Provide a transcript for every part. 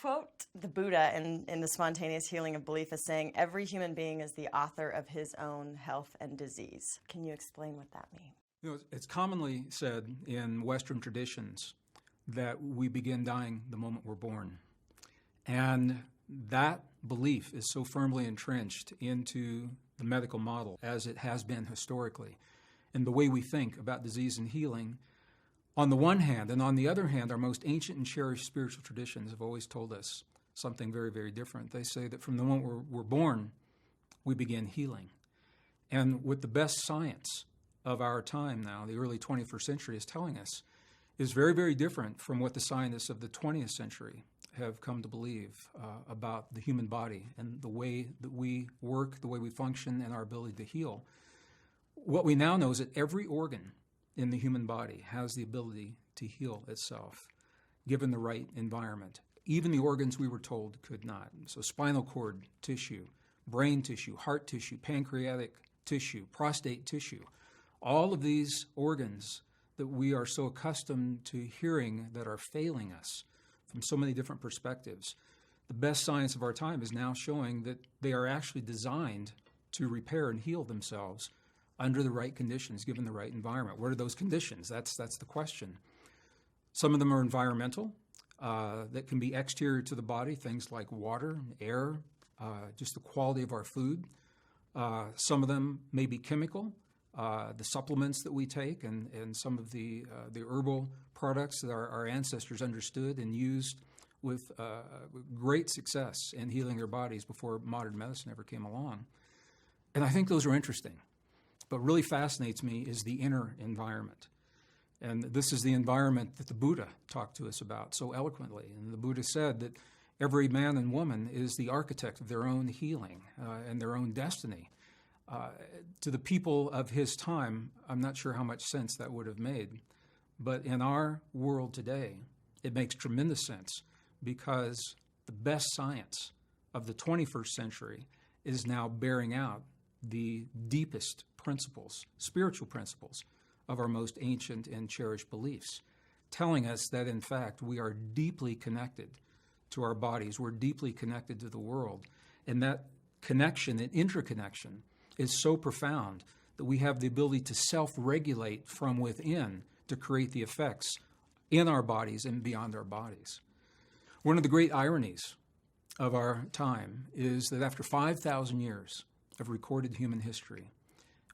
quote the Buddha in The Spontaneous Healing of Belief as saying, every human being is the author of his own health and disease. Can you explain what that means? You know, it's commonly said in Western traditions that we begin dying the moment we're born. And that belief is so firmly entrenched into the medical model, as it has been historically, and the way we think about disease and healing, on the one hand. And on the other hand, our most ancient and cherished spiritual traditions have always told us something very, very different. They say that from the moment we're born, we begin healing. And what the best science of our time now, the early 21st century, is telling us is very, very different from what the scientists of the 20th century have come to believe about the human body and the way that we work, the way we function, and our ability to heal. What we now know is that every organ in the human body has the ability to heal itself, given the right environment. Even the organs we were told could not. So spinal cord tissue, brain tissue, heart tissue, pancreatic tissue, prostate tissue, all of these organs that we are so accustomed to hearing that are failing us from so many different perspectives. The best science of our time is now showing that they are actually designed to repair and heal themselves under the right conditions, given the right environment. What are those conditions? That's the question. Some of them are environmental, that can be exterior to the body, things like water, air, just the quality of our food. Some of them may be chemical, the supplements that we take, and some of the herbal products that our ancestors understood and used with great success in healing their bodies before modern medicine ever came along. And I think those are interesting. What really fascinates me is the inner environment. And this is the environment that the Buddha talked to us about so eloquently. And the Buddha said that every man and woman is the architect of their own healing and their own destiny. To the people of his time, I'm not sure how much sense that would have made. But in our world today, it makes tremendous sense, because the best science of the 21st century is now bearing out the deepest principles, spiritual principles, of our most ancient and cherished beliefs, telling us that, in fact, we are deeply connected to our bodies, we're deeply connected to the world, and that connection and interconnection is so profound that we have the ability to self-regulate from within to create the effects in our bodies and beyond our bodies. One of the great ironies of our time is that after 5,000 years of recorded human history,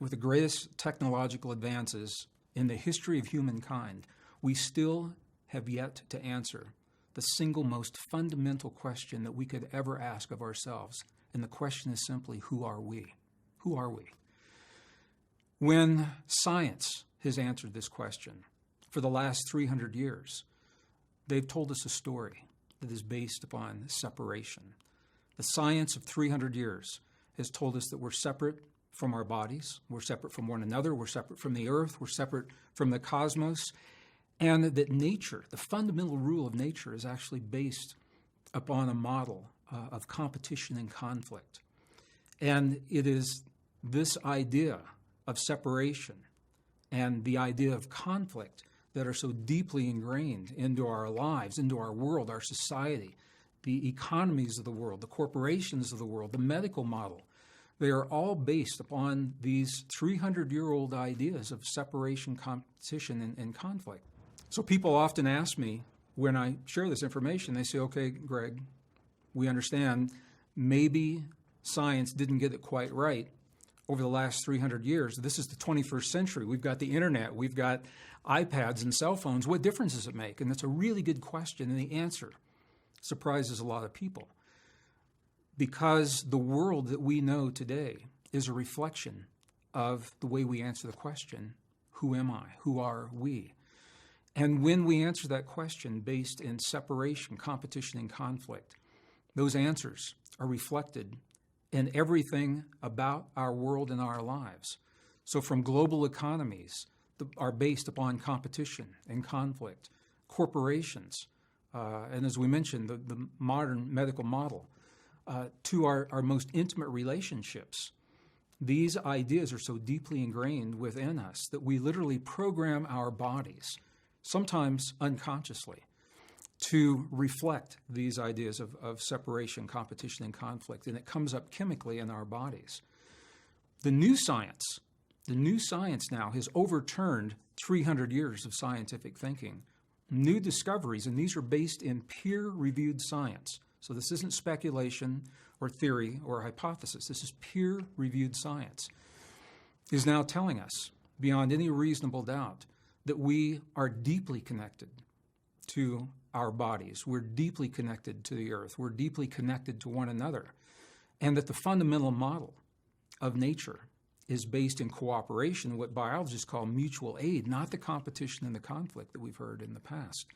with the greatest technological advances in the history of humankind, we still have yet to answer the single most fundamental question that we could ever ask of ourselves. And the question is simply, who are we? Who are we? When science has answered this question for the last 300 years, they've told us a story that is based upon separation. The science of 300 years has told us that we're separate from our bodies, we're separate from one another, we're separate from the earth, we're separate from the cosmos, and that nature, the fundamental rule of nature, is actually based upon a model of competition and conflict. And it is this idea of separation and the idea of conflict that are so deeply ingrained into our lives, into our world, our society, the economies of the world, the corporations of the world, the medical model. They are all based upon these 300-year-old ideas of separation, competition, and conflict. So people often ask me, when I share this information, they say, okay, Gregg, we understand maybe science didn't get it quite right over the last 300 years. This is the 21st century. We've got the internet. We've got iPads and cell phones. What difference does it make? And that's a really good question, and the answer surprises a lot of people. Because the world that we know today is a reflection of the way we answer the question, who am I? Who are we? And when we answer that question based in separation, competition, and conflict, those answers are reflected in everything about our world and our lives. So from global economies that are based upon competition and conflict, corporations, and as we mentioned, the modern medical model, to our most intimate relationships. These ideas are so deeply ingrained within us that we literally program our bodies, sometimes unconsciously, to reflect these ideas of separation, competition, and conflict, and it comes up chemically in our bodies. The new science now has overturned 300 years of scientific thinking. New discoveries, and these are based in peer-reviewed science. So this isn't speculation or theory or hypothesis. This is peer-reviewed science, is now telling us, beyond any reasonable doubt, that we are deeply connected to our bodies. We're deeply connected to the earth. We're deeply connected to one another. And that the fundamental model of nature is based in cooperation, what biologists call mutual aid, not the competition and the conflict that we've heard in the past.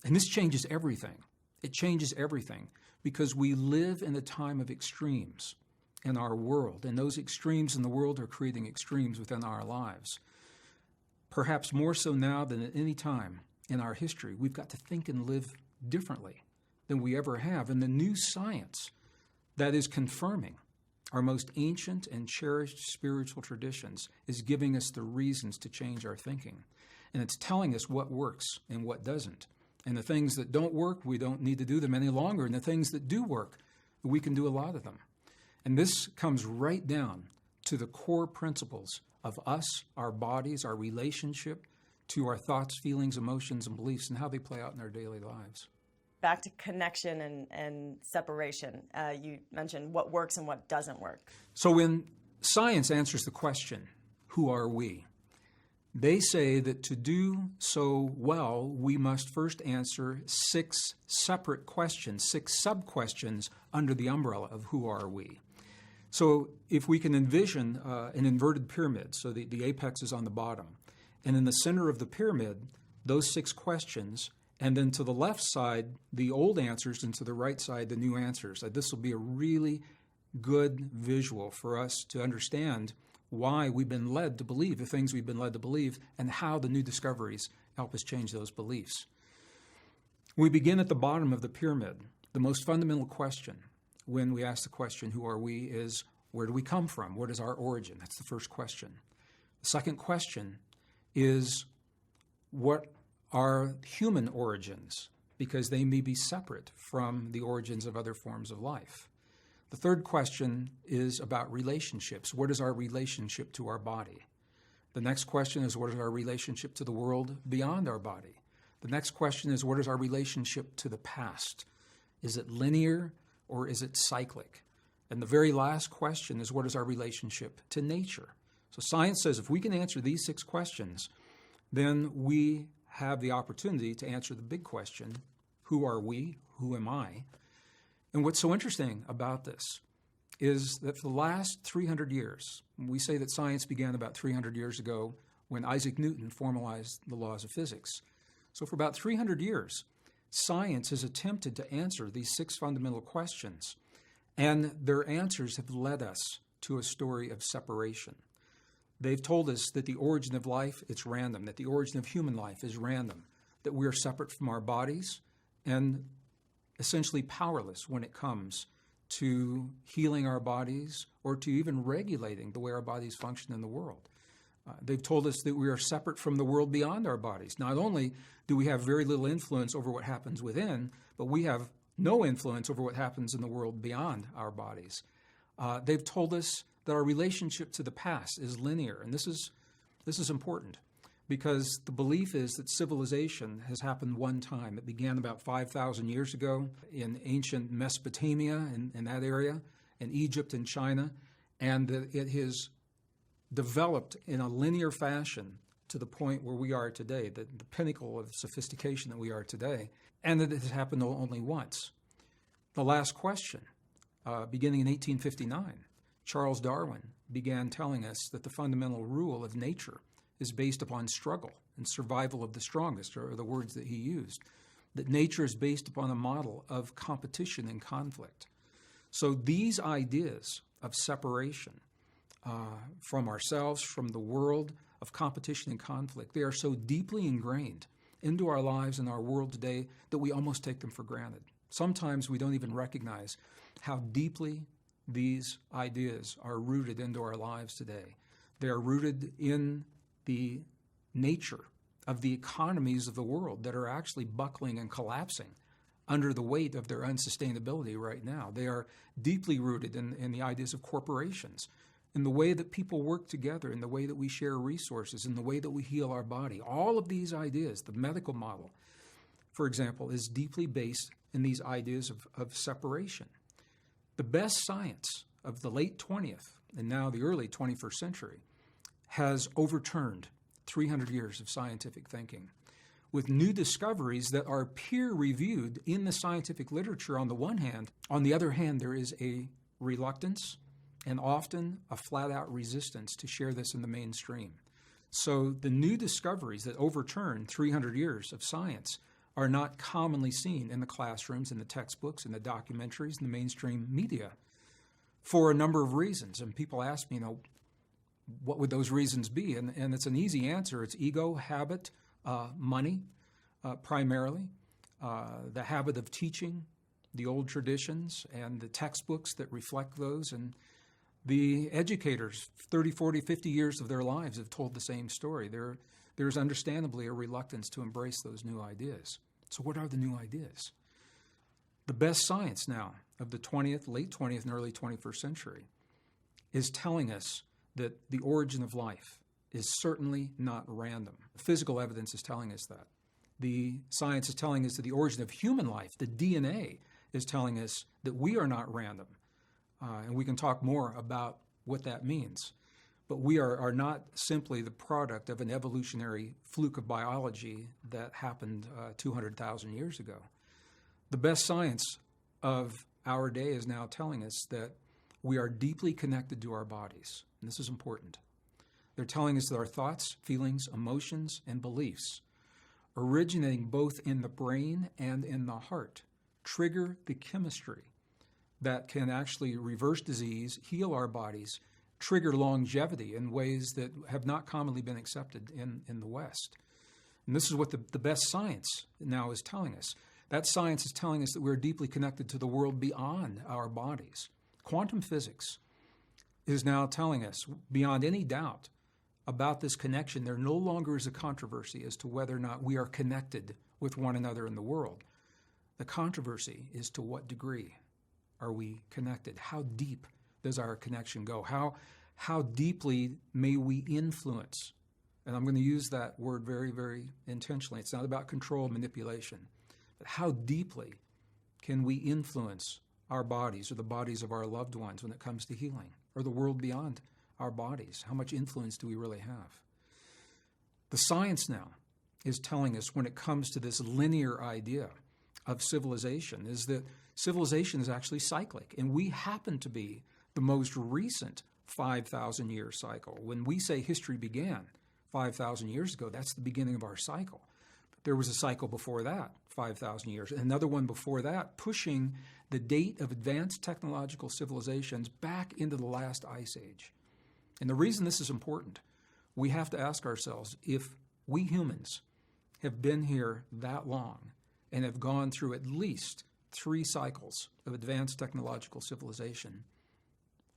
And this changes everything. It changes everything because we live in a time of extremes in our world, and those extremes in the world are creating extremes within our lives. Perhaps more so now than at any time in our history, we've got to think and live differently than we ever have. And the new science that is confirming our most ancient and cherished spiritual traditions is giving us the reasons to change our thinking. And it's telling us what works and what doesn't. And the things that don't work, we don't need to do them any longer. And the things that do work, we can do a lot of them. And this comes right down to the core principles of us, our bodies, our relationship to our thoughts, feelings, emotions, and beliefs, and how they play out in our daily lives. Back to connection and separation. You mentioned what works and what doesn't work. So when science answers the question, who are we? They say that to do so well, we must first answer 6 separate questions, 6 sub-questions under the umbrella of who are we. So if we can envision an inverted pyramid, so the apex is on the bottom, and in the center of the pyramid, those 6 questions, and then to the left side, the old answers, and to the right side, the new answers. This will be a really good visual for us to understand why we've been led to believe the things we've been led to believe and how the new discoveries help us change those beliefs. We begin at the bottom of the pyramid. The most fundamental question when we ask the question, who are we, is where do we come from? What is our origin? That's the first question. The second question is what are human origins, because they may be separate from the origins of other forms of life. The third question is about relationships. What is our relationship to our body? The next question is what is our relationship to the world beyond our body? The next question is what is our relationship to the past? Is it linear or is it cyclic? And the very last question is what is our relationship to nature? So science says if we can answer these 6 questions, then we have the opportunity to answer the big question, who are we? Who am I? And what's so interesting about this is that for the last 300 years, we say that science began about 300 years ago when Isaac Newton formalized the laws of physics. So for about 300 years, science has attempted to answer these 6 fundamental questions, and their answers have led us to a story of separation. They've told us that the origin of life, it's random, that the origin of human life is random, that we are separate from our bodies and essentially powerless when it comes to healing our bodies or to even regulating the way our bodies function in the world. They've told us that we are separate from the world beyond our bodies. Not only do we have very little influence over what happens within, but we have no influence over what happens in the world beyond our bodies. They've told us that our relationship to the past is linear, and this is important because the belief is that civilization has happened one time. It began about 5,000 years ago in ancient Mesopotamia, in that area, in Egypt and China, and that it has developed in a linear fashion to the point where we are today, the pinnacle of sophistication that we are today, and that it has happened only once. The last question, beginning in 1859, Charles Darwin began telling us that the fundamental rule of nature is based upon struggle and survival of the strongest, or the words that he used, that nature is based upon a model of competition and conflict. So these ideas of separation from ourselves, from the world, of competition and conflict, they are so deeply ingrained into our lives and our world today that we almost take them for granted. Sometimes we don't even recognize how deeply these ideas are rooted into our lives today. They are rooted in the nature of the economies of the world that are actually buckling and collapsing under the weight of their unsustainability right now. They are deeply rooted in the ideas of corporations, in the way that people work together, in the way that we share resources, in the way that we heal our body. All of these ideas, the medical model, for example, is deeply based in these ideas of separation. The best science of the late 20th and now the early 21st century has overturned 300 years of scientific thinking with new discoveries that are peer-reviewed in the scientific literature on the one hand. On the other hand, there is a reluctance and often a flat-out resistance to share this in the mainstream. So the new discoveries that overturn 300 years of science are not commonly seen in the classrooms, in the textbooks, in the documentaries, in the mainstream media for a number of reasons. And people ask me, what would those reasons be? And it's an easy answer. It's ego, habit, money, primarily, the habit of teaching, the old traditions, and the textbooks that reflect those. And the educators, 30, 40, 50 years of their lives have told the same story. There's understandably a reluctance to embrace those new ideas. So what are the new ideas? The best science now of the 20th, late 20th, and early 21st century is telling us that the origin of life is certainly not random. Physical evidence is telling us that. The science is telling us that the origin of human life, the DNA, is telling us that we are not random. And we can talk more about what that means. But we are not simply the product of an evolutionary fluke of biology that happened 200,000 years ago. The best science of our day is now telling us that we are deeply connected to our bodies. And this is important. They're telling us that our thoughts, feelings, emotions, and beliefs, originating both in the brain and in the heart, trigger the chemistry that can actually reverse disease, heal our bodies, trigger longevity in ways that have not commonly been accepted in the West. And this is what the best science now is telling us. That science is telling us that we're deeply connected to the world beyond our bodies. Quantum physics is now telling us, beyond any doubt about this connection, there no longer is a controversy as to whether or not we are connected with one another in the world. The controversy is to what degree are we connected? How deep does our connection go? How deeply may we influence? And I'm going to use that word very, very intentionally. It's not about control, manipulation. But how deeply can we influence our bodies or the bodies of our loved ones when it comes to healing, or the world beyond our bodies? How much influence do we really have? The science now is telling us, when it comes to this linear idea of civilization, is that civilization is actually cyclic, and we happen to be the most recent 5,000-year cycle. When we say history began 5,000 years ago, that's the beginning of our cycle. But there was a cycle before that, 5,000 years, and another one before that, pushing the date of advanced technological civilizations back into the last ice age. And the reason this is important, we have to ask ourselves, if we humans have been here that long and have gone through at least 3 cycles of advanced technological civilization,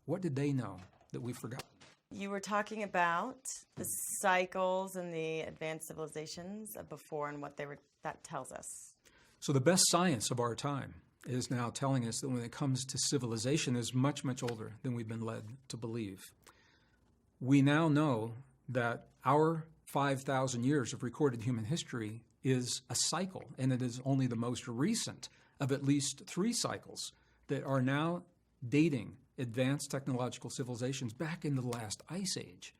what did they know that we forgot? You were talking about the cycles and the advanced civilizations of before and what that tells us. So the best science of our time is now telling us that when it comes to civilization, is much, much older than we've been led to believe. We now know that our 5,000 years of recorded human history is a cycle, and it is only the most recent of at least 3 cycles that are now dating advanced technological civilizations back into the last ice age.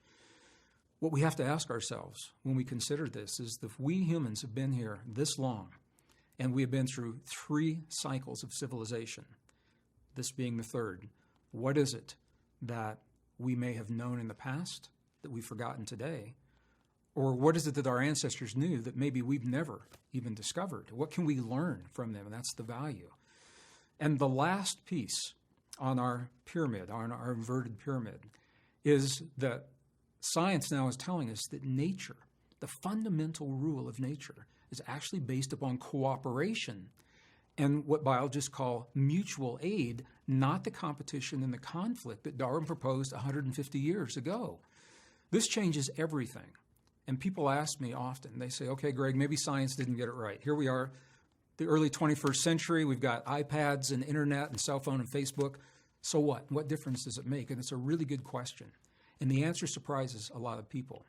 What we have to ask ourselves when we consider this is, if we humans have been here this long, and we have been through 3 cycles of civilization, this being the 3rd, what is it that we may have known in the past that we've forgotten today? Or what is it that our ancestors knew that maybe we've never even discovered? What can we learn from them? And that's the value. And the last piece on our pyramid, on our inverted pyramid, is that science now is telling us that nature, the fundamental rule of nature, is actually based upon cooperation and what biologists call mutual aid, not the competition and the conflict that Darwin proposed 150 years ago. This changes everything. And people ask me often, they say, okay, Gregg, maybe science didn't get it right. Here we are, the early 21st century, we've got iPads and internet and cell phone and Facebook. So what? What difference does it make? And it's a really good question. And the answer surprises a lot of people.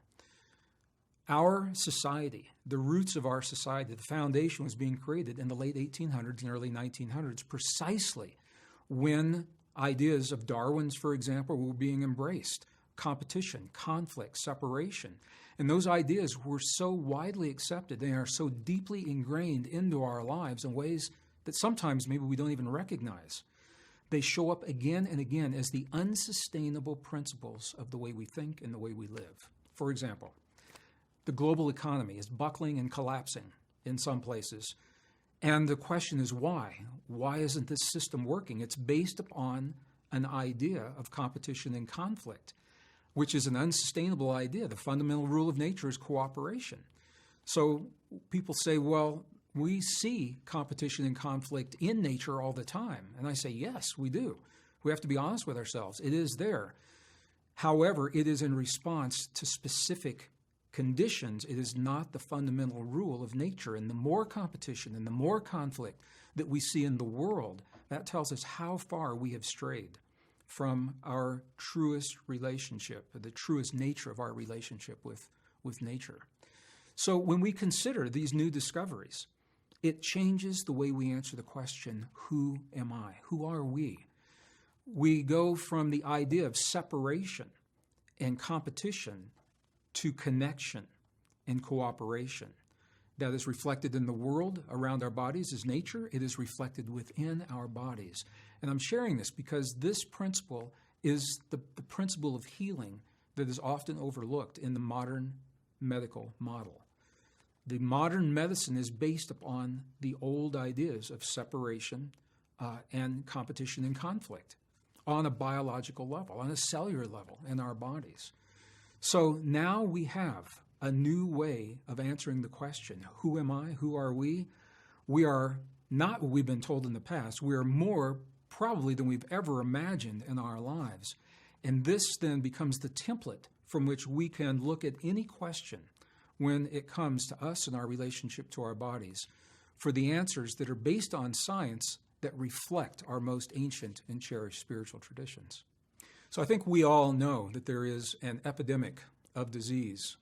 Our society, the roots of our society, the foundation was being created in the late 1800s and early 1900s, precisely when ideas of Darwin's, for example, were being embraced. Competition, conflict, separation. And those ideas were so widely accepted, they are so deeply ingrained into our lives in ways that sometimes maybe we don't even recognize. They show up again and again as the unsustainable principles of the way we think and the way we live. For example, the global economy is buckling and collapsing in some places. And the question is why? Why isn't this system working? It's based upon an idea of competition and conflict, which is an unsustainable idea. The fundamental rule of nature is cooperation. So people say, well, we see competition and conflict in nature all the time. And I say, yes, we do. We have to be honest with ourselves. It is there. However, it is in response to specific conditions. It is not the fundamental rule of nature. And the more competition and the more conflict that we see in the world, that tells us how far we have strayed from our truest relationship, the truest nature of our relationship with nature. So when we consider these new discoveries, it changes the way we answer the question, who am I? Who are we? We go from the idea of separation and competition to connection and cooperation. That is reflected in the world around our bodies as nature. It is reflected within our bodies. And I'm sharing this because this principle is the principle of healing that is often overlooked in the modern medical model. The modern medicine is based upon the old ideas of separation and competition and conflict on a biological level, on a cellular level in our bodies. So now we have a new way of answering the question, who am I? Who are we? We are not what we've been told in the past. We are more probably than we've ever imagined in our lives. And this then becomes the template from which we can look at any question when it comes to us and our relationship to our bodies for the answers that are based on science that reflect our most ancient and cherished spiritual traditions. So I think we all know that there is an epidemic of disease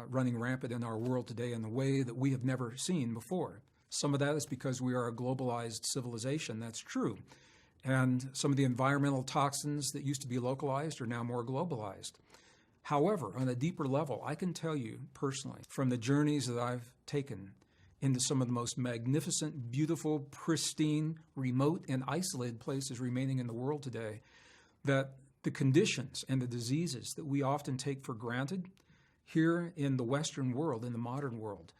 running rampant in our world today in a way that we have never seen before. Some of that is because we are a globalized civilization. That's true. And some of the environmental toxins that used to be localized are now more globalized. However, on a deeper level, I can tell you personally from the journeys that I've taken into some of the most magnificent, beautiful, pristine, remote, and isolated places remaining in the world today, that the conditions and the diseases that we often take for granted here in the Western world, in the modern world,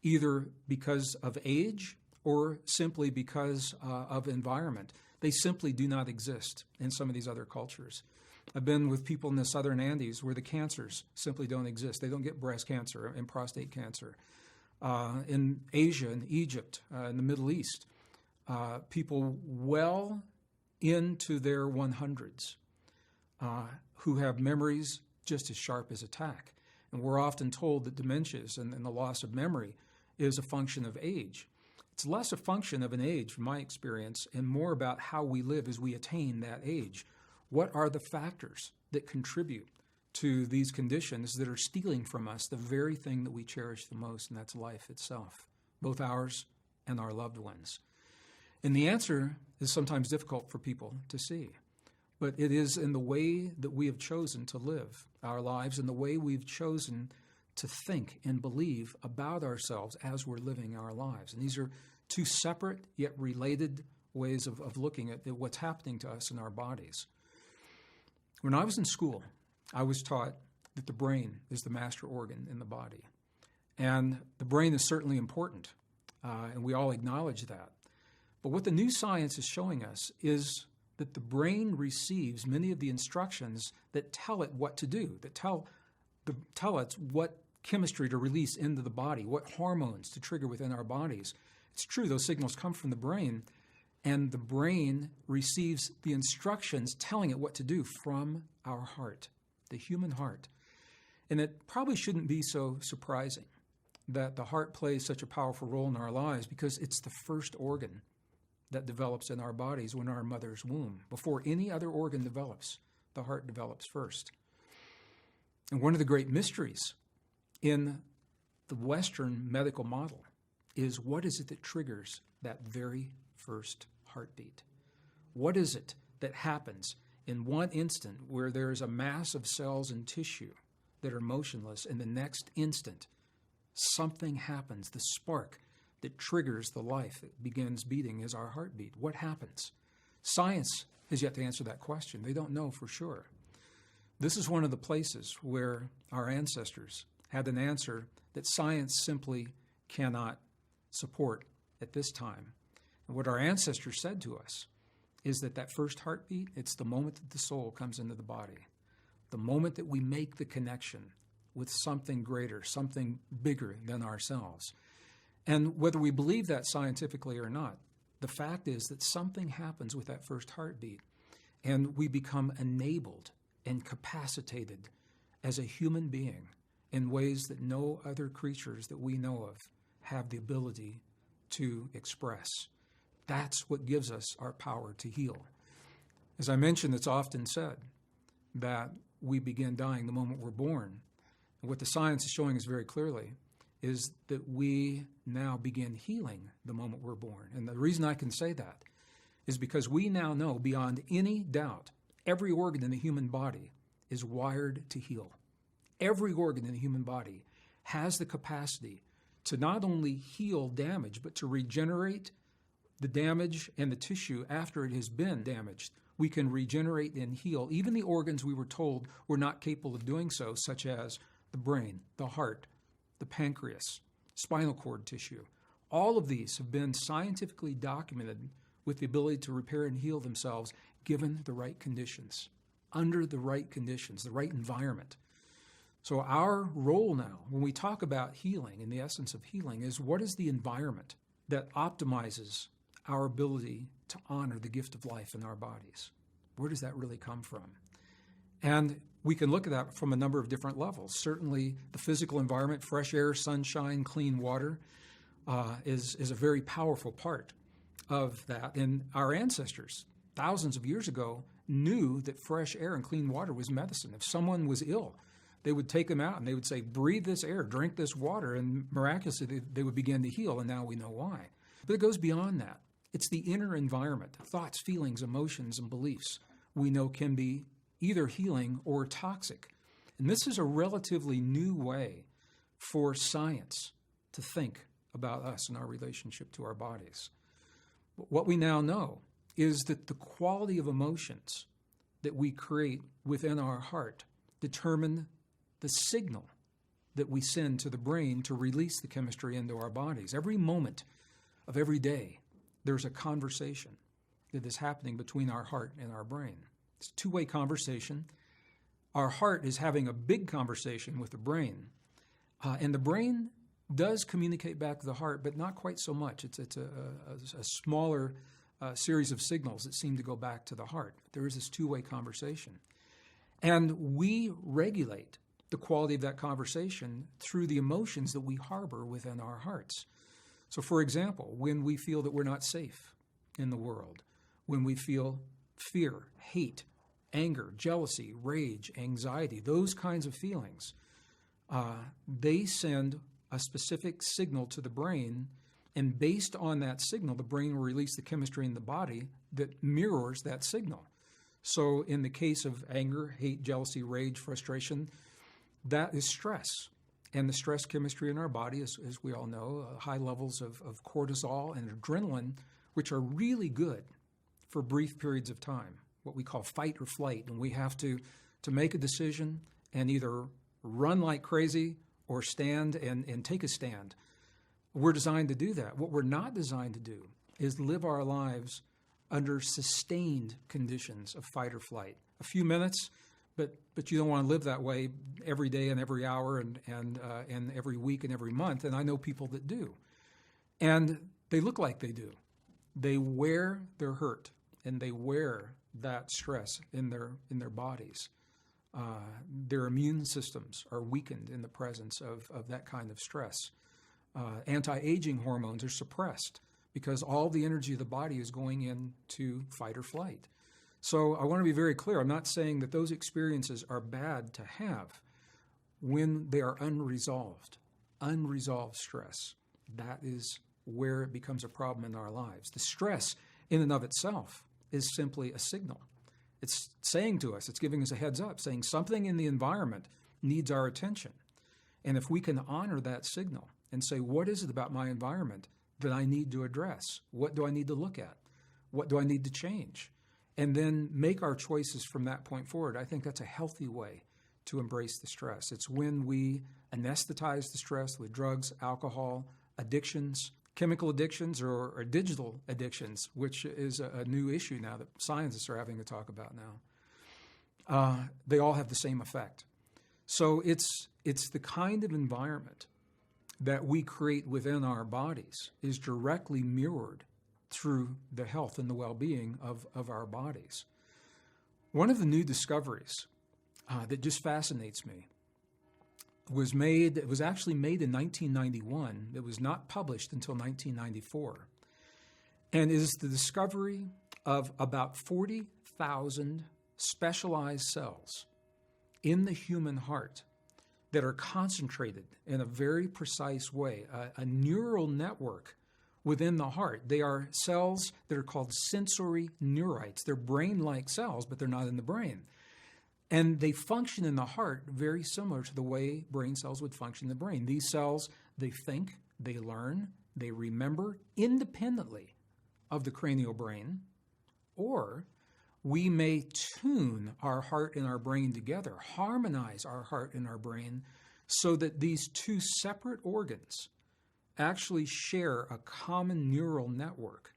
either because of age or simply because of environment, they simply do not exist in some of these other cultures. I've been with people in the southern Andes where the cancers simply don't exist. They don't get breast cancer and prostate cancer. In Asia, in Egypt, in the Middle East, people well into their 100s who have memories just as sharp as attack. And we're often told that dementias and the loss of memory is a function of age. It's less a function of an age, from my experience, and more about how we live as we attain that age. What are the factors that contribute to these conditions that are stealing from us the very thing that we cherish the most, and that's life itself, both ours and our loved ones? And the answer is sometimes difficult for people to see. But it is in the way that we have chosen to live our lives and the way we've chosen to think and believe about ourselves as we're living our lives. And these are two separate yet related ways of looking at what's happening to us in our bodies. When I was in school, I was taught that the brain is the master organ in the body. And the brain is certainly important, and we all acknowledge that. But what the new science is showing us is that the brain receives many of the instructions that tell it what to do, that tell it what chemistry to release into the body, what hormones to trigger within our bodies. It's true, those signals come from the brain, and the brain receives the instructions telling it what to do from our heart, the human heart. And it probably shouldn't be so surprising that the heart plays such a powerful role in our lives, because it's the first organ that develops in our bodies when our mother's womb. Before any other organ develops, the heart develops first. And one of the great mysteries in the Western medical model is, what is it that triggers that very first heartbeat? What is it that happens in one instant where there is a mass of cells and tissue that are motionless, and the next instant something happens, the spark that triggers the life that begins beating is our heartbeat? What happens? Science has yet to answer that question. They don't know for sure. This is one of the places where our ancestors had an answer that science simply cannot support at this time. And what our ancestors said to us is that first heartbeat, it's the moment that the soul comes into the body, the moment that we make the connection with something greater, something bigger than ourselves. And whether we believe that scientifically or not, the fact is that something happens with that first heartbeat, and we become enabled and capacitated as a human being in ways that no other creatures that we know of have the ability to express. That's what gives us our power to heal. As I mentioned, it's often said that we begin dying the moment we're born. And what the science is showing us very clearly is that we now begin healing the moment we're born. And the reason I can say that is because we now know beyond any doubt every organ in the human body is wired to heal. Every organ in the human body has the capacity to not only heal damage, but to regenerate the damage and the tissue after it has been damaged. We can regenerate and heal even the organs we were told were not capable of doing so, such as the brain, the heart, the pancreas, spinal cord tissue. All of these have been scientifically documented with the ability to repair and heal themselves given the right conditions, under the right conditions, the right environment. So our role now, when we talk about healing, and the essence of healing, is what is the environment that optimizes our ability to honor the gift of life in our bodies? Where does that really come from? And we can look at that from a number of different levels. Certainly the physical environment, fresh air, sunshine, clean water, is a very powerful part of that. And our ancestors, thousands of years ago, knew that fresh air and clean water was medicine. If someone was ill, they would take them out and they would say, breathe this air, drink this water, and miraculously they would begin to heal, and now we know why. But it goes beyond that. It's the inner environment, thoughts, feelings, emotions, and beliefs we know can be either healing or toxic. And this is a relatively new way for science to think about us and our relationship to our bodies. But what we now know is that the quality of emotions that we create within our heart determine the signal that we send to the brain to release the chemistry into our bodies. Every moment of every day, there's a conversation that is happening between our heart and our brain. It's a two-way conversation. Our heart is having a big conversation with the brain, and the brain does communicate back to the heart, but not quite so much. It's a smaller series of signals that seem to go back to the heart. There is this two-way conversation. And we regulate the quality of that conversation through the emotions that we harbor within our hearts. So, for example, when we feel that we're not safe in the world, when we feel fear, hate, anger, jealousy, rage, anxiety, those kinds of feelings, they send a specific signal to the brain, and based on that signal, the brain will release the chemistry in the body that mirrors that signal. So in the case of anger, hate, jealousy, rage, frustration, that is stress. And the stress chemistry in our body, as we all know, high levels of cortisol and adrenaline, which are really good for brief periods of time, what we call fight or flight. And we have to make a decision and either run like crazy or stand and take a stand. We're designed to do that. What we're not designed to do is live our lives under sustained conditions of fight or flight. A few minutes, but you don't want to live that way every day and every hour and every week and every month. And I know people that do. And they look like they do. They wear their hurt and they wear that stress in their bodies Their immune systems are weakened in the presence of that kind of stress. Anti-aging hormones are suppressed because all the energy of the body is going into fight or flight. So I want to be very clear. I'm not saying that those experiences are bad to have when they are unresolved stress. That is where it becomes a problem in our lives. The stress in and of itself is simply a signal. It's saying to us, it's giving us a heads up, saying something in the environment needs our attention. And if we can honor that signal and say, what is it about my environment that I need to address? What do I need to look at? What do I need to change? And then make our choices from that point forward. I think that's a healthy way to embrace the stress. It's when we anesthetize the stress with drugs, alcohol, addictions, chemical addictions, or digital addictions, which is a new issue now that scientists are having to talk about now. They all have the same effect. So it's the kind of environment that we create within our bodies is directly mirrored through the health and the well-being of our bodies. One of the new discoveries that just fascinates me it was actually made in 1991. It was not published until 1994. And is the discovery of about 40,000 specialized cells in the human heart that are concentrated in a very precise way, a neural network within the heart. They are cells that are called sensory neurites. They're brain-like cells, but they're not in the brain. And they function in the heart very similar to the way brain cells would function in the brain. These cells, they think, they learn, they remember independently of the cranial brain, or we may tune our heart and our brain together, harmonize our heart and our brain so that these two separate organs actually share a common neural network,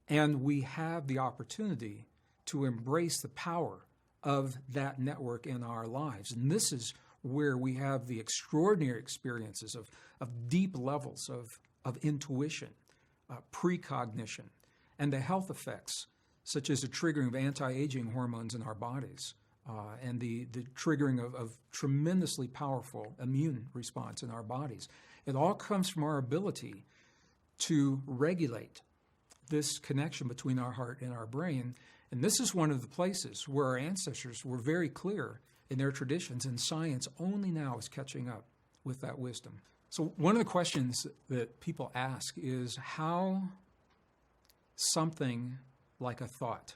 and we have the opportunity to embrace the power of that network in our lives. And this is where we have the extraordinary experiences of deep levels of intuition, precognition, and the health effects, such as the triggering of anti-aging hormones in our bodies, and the triggering of tremendously powerful immune response in our bodies. It all comes from our ability to regulate this connection between our heart and our brain. And this is one of the places where our ancestors were very clear in their traditions, and science only now is catching up with that wisdom. So one of the questions that people ask is how something like a thought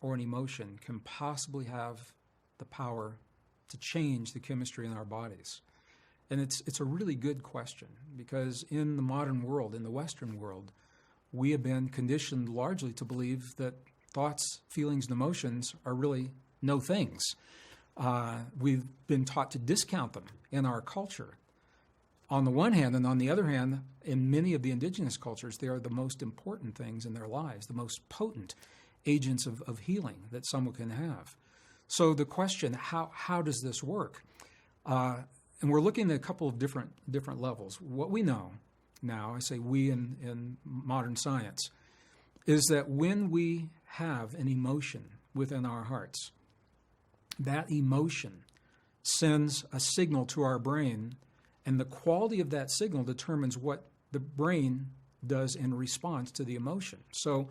or an emotion can possibly have the power to change the chemistry in our bodies. And it's a really good question, because in the modern world, in the Western world, we have been conditioned largely to believe that thoughts, feelings, and emotions are really no things. We've been taught to discount them in our culture on the one hand, and on the other hand, in many of the indigenous cultures, they are the most important things in their lives, the most potent agents of healing that someone can have. So the question, how does this work? And we're looking at a couple of different levels. What we know now, I say we in modern science, is that when we have an emotion within our hearts, that emotion sends a signal to our brain, and the quality of that signal determines what the brain does in response to the emotion. So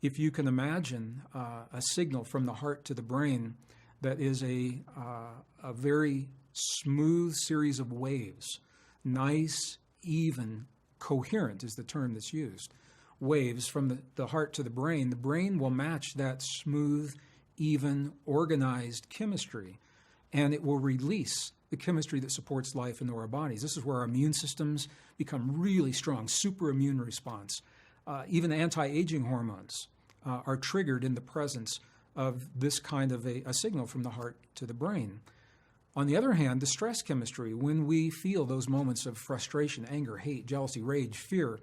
if you can imagine a signal from the heart to the brain that is a very smooth series of waves, nice, even, coherent is the term that's used, waves from the heart to the brain will match that smooth, even, organized chemistry, and it will release the chemistry that supports life into our bodies. This is where our immune systems become really strong, super immune response. Even anti-aging hormones are triggered in the presence of this kind of a signal from the heart to the brain. On the other hand, the stress chemistry, when we feel those moments of frustration, anger, hate, jealousy, rage, fear,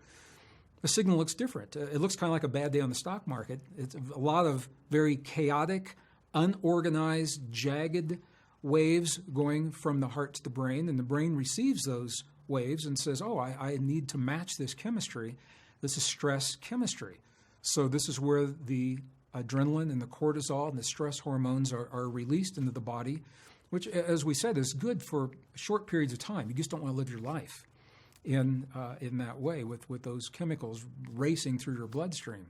the signal looks different. It looks kind of like a bad day on the stock market. It's a lot of very chaotic, unorganized, jagged waves going from the heart to the brain, and the brain receives those waves and says, oh, I need to match this chemistry. This is stress chemistry. So this is where the adrenaline and the cortisol and the stress hormones are released into the body which, as we said, is good for short periods of time. You just don't want to live your life in that way with those chemicals racing through your bloodstream.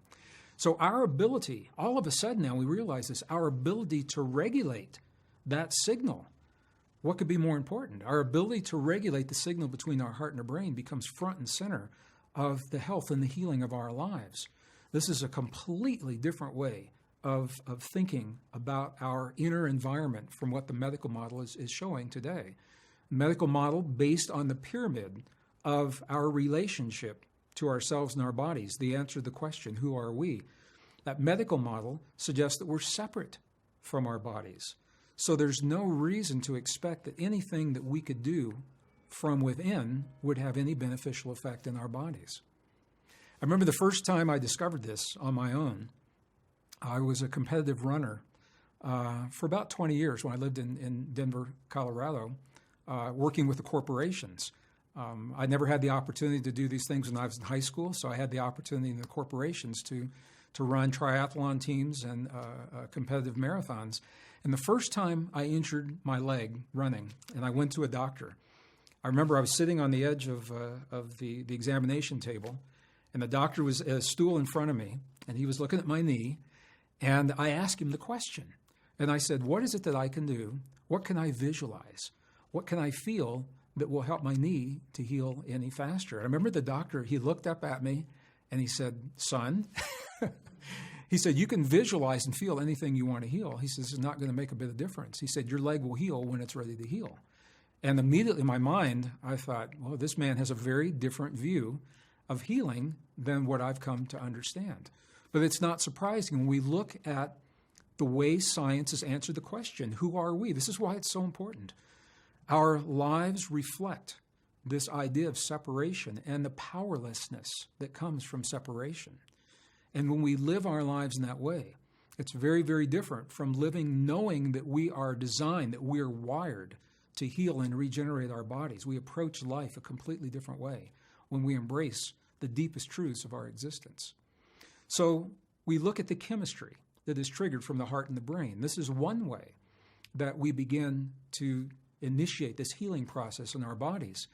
So our ability, all of a sudden now we realize this, our ability to regulate that signal, what could be more important? Our ability to regulate the signal between our heart and our brain becomes front and center of the health and the healing of our lives. This is a completely different way of thinking about our inner environment from what the medical model is showing today. Medical model based on the pyramid of our relationship to ourselves and our bodies, the answer to the question, who are we? That medical model suggests that we're separate from our bodies. So there's no reason to expect that anything that we could do from within would have any beneficial effect in our bodies. I remember the first time I discovered this on my own. I was a competitive runner for about 20 years when I lived in Denver, Colorado, working with the corporations. I never had the opportunity to do these things when I was in high school, so I had the opportunity in the corporations to run triathlon teams and competitive marathons. And the first time I injured my leg running, and I went to a doctor, I remember I was sitting on the edge of the examination table, and the doctor was at a stool in front of me, and he was looking at my knee, and I asked him the question. And I said, what is it that I can do? What can I visualize? What can I feel that will help my knee to heal any faster? I remember the doctor, he looked up at me, and he said, son, he said, you can visualize and feel anything you want to heal. He says, it's not going to make a bit of difference. He said, your leg will heal when it's ready to heal. And immediately in my mind, I thought, well, this man has a very different view of healing than what I've come to understand. But it's not surprising when we look at the way science has answered the question, who are we? This is why it's so important. Our lives reflect this idea of separation and the powerlessness that comes from separation. And when we live our lives in that way, it's very, very different from living knowing that we are designed, that we are wired to heal and regenerate our bodies. We approach life a completely different way when we embrace the deepest truths of our existence. So we look at the chemistry that is triggered from the heart and the brain. This is one way that we begin to initiate this healing process in our bodies.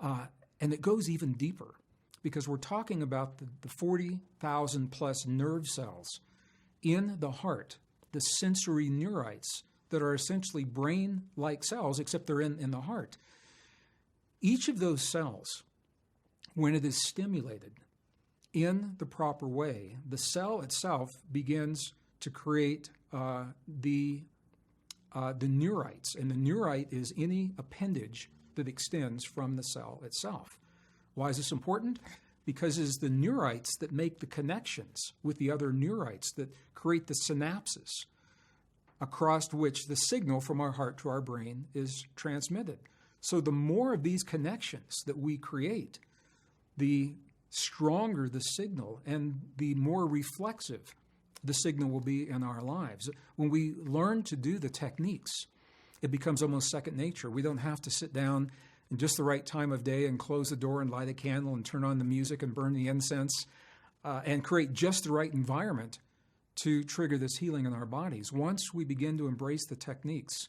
And it goes even deeper because we're talking about the 40,000 plus nerve cells in the heart, the sensory neurites that are essentially brain-like cells, except they're in the heart. Each of those cells, when it is stimulated in the proper way, the cell itself begins to create the neurites. And the neurite is any appendage that extends from the cell itself. Why is this important? Because it's the neurites that make the connections with the other neurites that create the synapses across which the signal from our heart to our brain is transmitted. So the more of these connections that we create, the stronger the signal and the more reflexive the signal will be in our lives. When we learn to do the techniques, it becomes almost second nature. We don't have to sit down in just the right time of day and close the door and light a candle and turn on the music and burn the incense and create just the right environment to trigger this healing in our bodies. Once we begin to embrace the techniques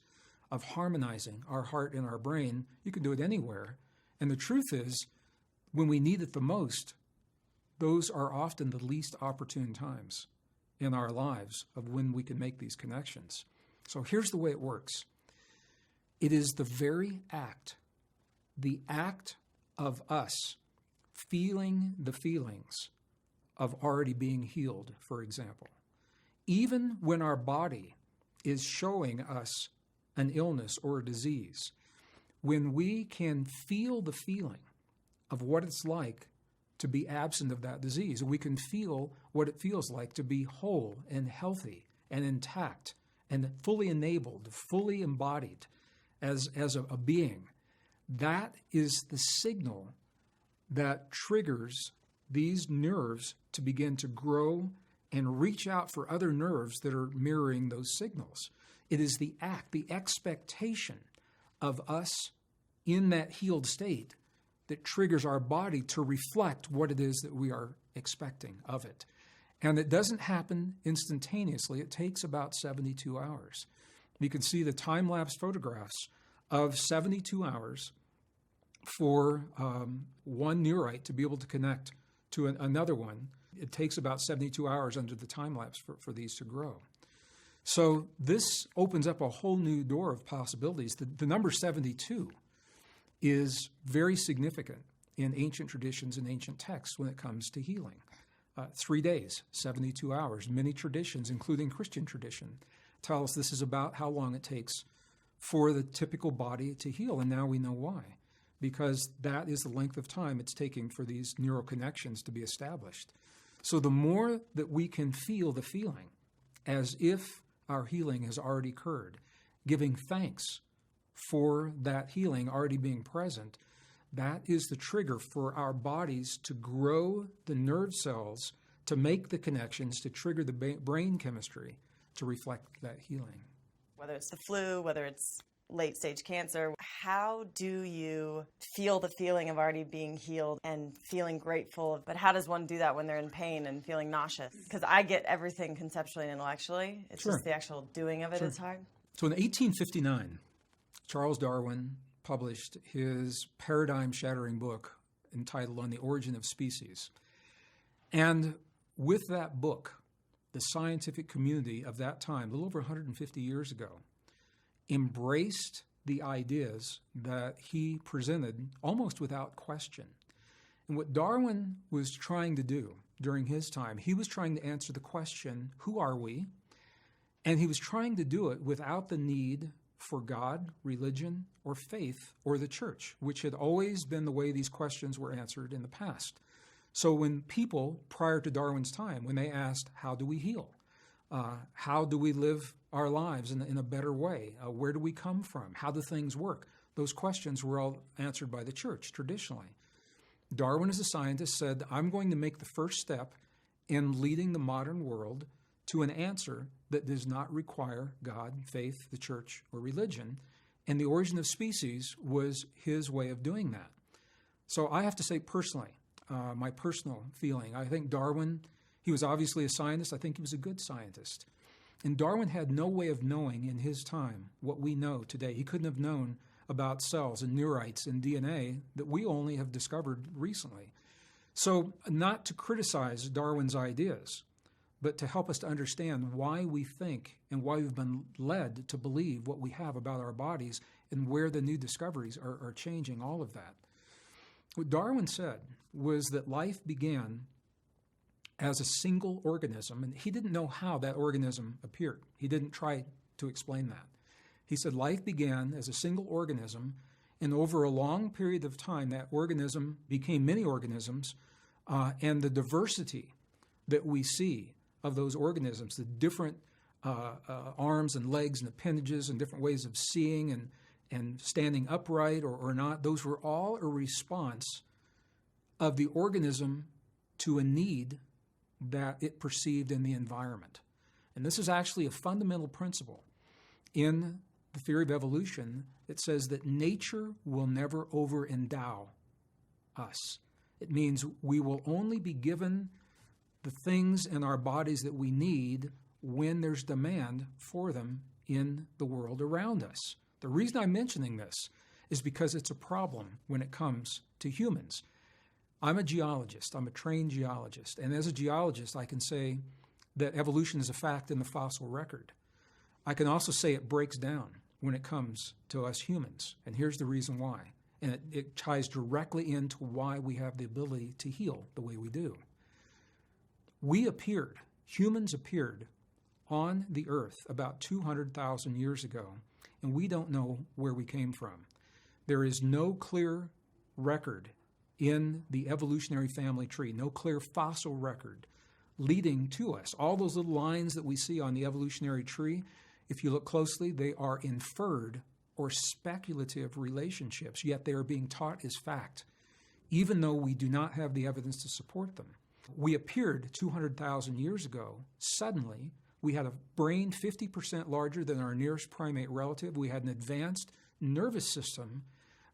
of harmonizing our heart and our brain, you can do it anywhere. And the truth is, when we need it the most, those are often the least opportune times in our lives of when we can make these connections. So here's the way it works. It is the very act of us feeling the feelings of already being healed, for example. Even when our body is showing us an illness or a disease, when we can feel the feeling of what it's like to be absent of that disease, we can feel what it feels like to be whole and healthy and intact and fully enabled, fully embodied as a being. That is the signal that triggers these nerves to begin to grow and reach out for other nerves that are mirroring those signals. It is the act, the expectation of us in that healed state that triggers our body to reflect what it is that we are expecting of it. And it doesn't happen instantaneously. It takes about 72 hours. You can see the time-lapse photographs of 72 hours for one neurite to be able to connect to another one. It takes about 72 hours under the time-lapse for these to grow. So this opens up a whole new door of possibilities. The number 72 is very significant in ancient traditions and ancient texts when it comes to healing. 3 days, 72 hours. Many traditions, including Christian tradition, tell us this is about how long it takes for the typical body to heal, and now we know why. Because that is the length of time it's taking for these neural connections to be established. So the more that we can feel the feeling as if our healing has already occurred, giving thanks for that healing already being present, that is the trigger for our bodies to grow the nerve cells to make the connections, to trigger the brain chemistry to reflect that healing. Whether it's the flu, whether it's late-stage cancer, how do you feel the feeling of already being healed and feeling grateful? But how does one do that when they're in pain and feeling nauseous? Because I get everything conceptually and intellectually. It's just the actual doing of it is hard. So in 1859, Charles Darwin published his paradigm-shattering book entitled On the Origin of Species. And with that book, the scientific community of that time, a little over 150 years ago, embraced the ideas that he presented almost without question. And what Darwin was trying to do during his time, he was trying to answer the question, who are we? And he was trying to do it without the need for God, religion, or faith, or the church, which had always been the way these questions were answered in the past. So when people, prior to Darwin's time, when they asked, how do we heal? How do we live our lives in a better way? Where do we come from? How do things work? Those questions were all answered by the church traditionally. Darwin, as a scientist, said, I'm going to make the first step in leading the modern world to an answer that does not require God, faith, the church, or religion. And the origin of species was his way of doing that. So I have to say personally, my personal feeling, I think Darwin, he was obviously a scientist. I think he was a good scientist. And Darwin had no way of knowing in his time what we know today. He couldn't have known about cells and neurites and DNA that we only have discovered recently. So not to criticize Darwin's ideas, but to help us to understand why we think and why we've been led to believe what we have about our bodies and where the new discoveries are changing all of that. What Darwin said was that life began as a single organism, and he didn't know how that organism appeared. He didn't try to explain that. He said life began as a single organism, and over a long period of time, that organism became many organisms, and the diversity that we see of those organisms, the different arms and legs and appendages and different ways of seeing and standing upright or not, those were all a response of the organism to a need that it perceived in the environment. And this is actually a fundamental principle in the theory of evolution that says that nature will never over-endow us. It means we will only be given the things in our bodies that we need when there's demand for them in the world around us. The reason I'm mentioning this is because it's a problem when it comes to humans. I'm a geologist. I'm a trained geologist. And as a geologist, I can say that evolution is a fact in the fossil record. I can also say it breaks down when it comes to us humans. And here's the reason why. And it ties directly into why we have the ability to heal the way we do. Humans appeared on the earth about 200,000 years ago, and we don't know where we came from. There is no clear record in the evolutionary family tree, no clear fossil record leading to us. All those little lines that we see on the evolutionary tree, if you look closely, they are inferred or speculative relationships, yet they are being taught as fact, even though we do not have the evidence to support them. We appeared 200,000 years ago. Suddenly, we had a brain 50% larger than our nearest primate relative. We had an advanced nervous system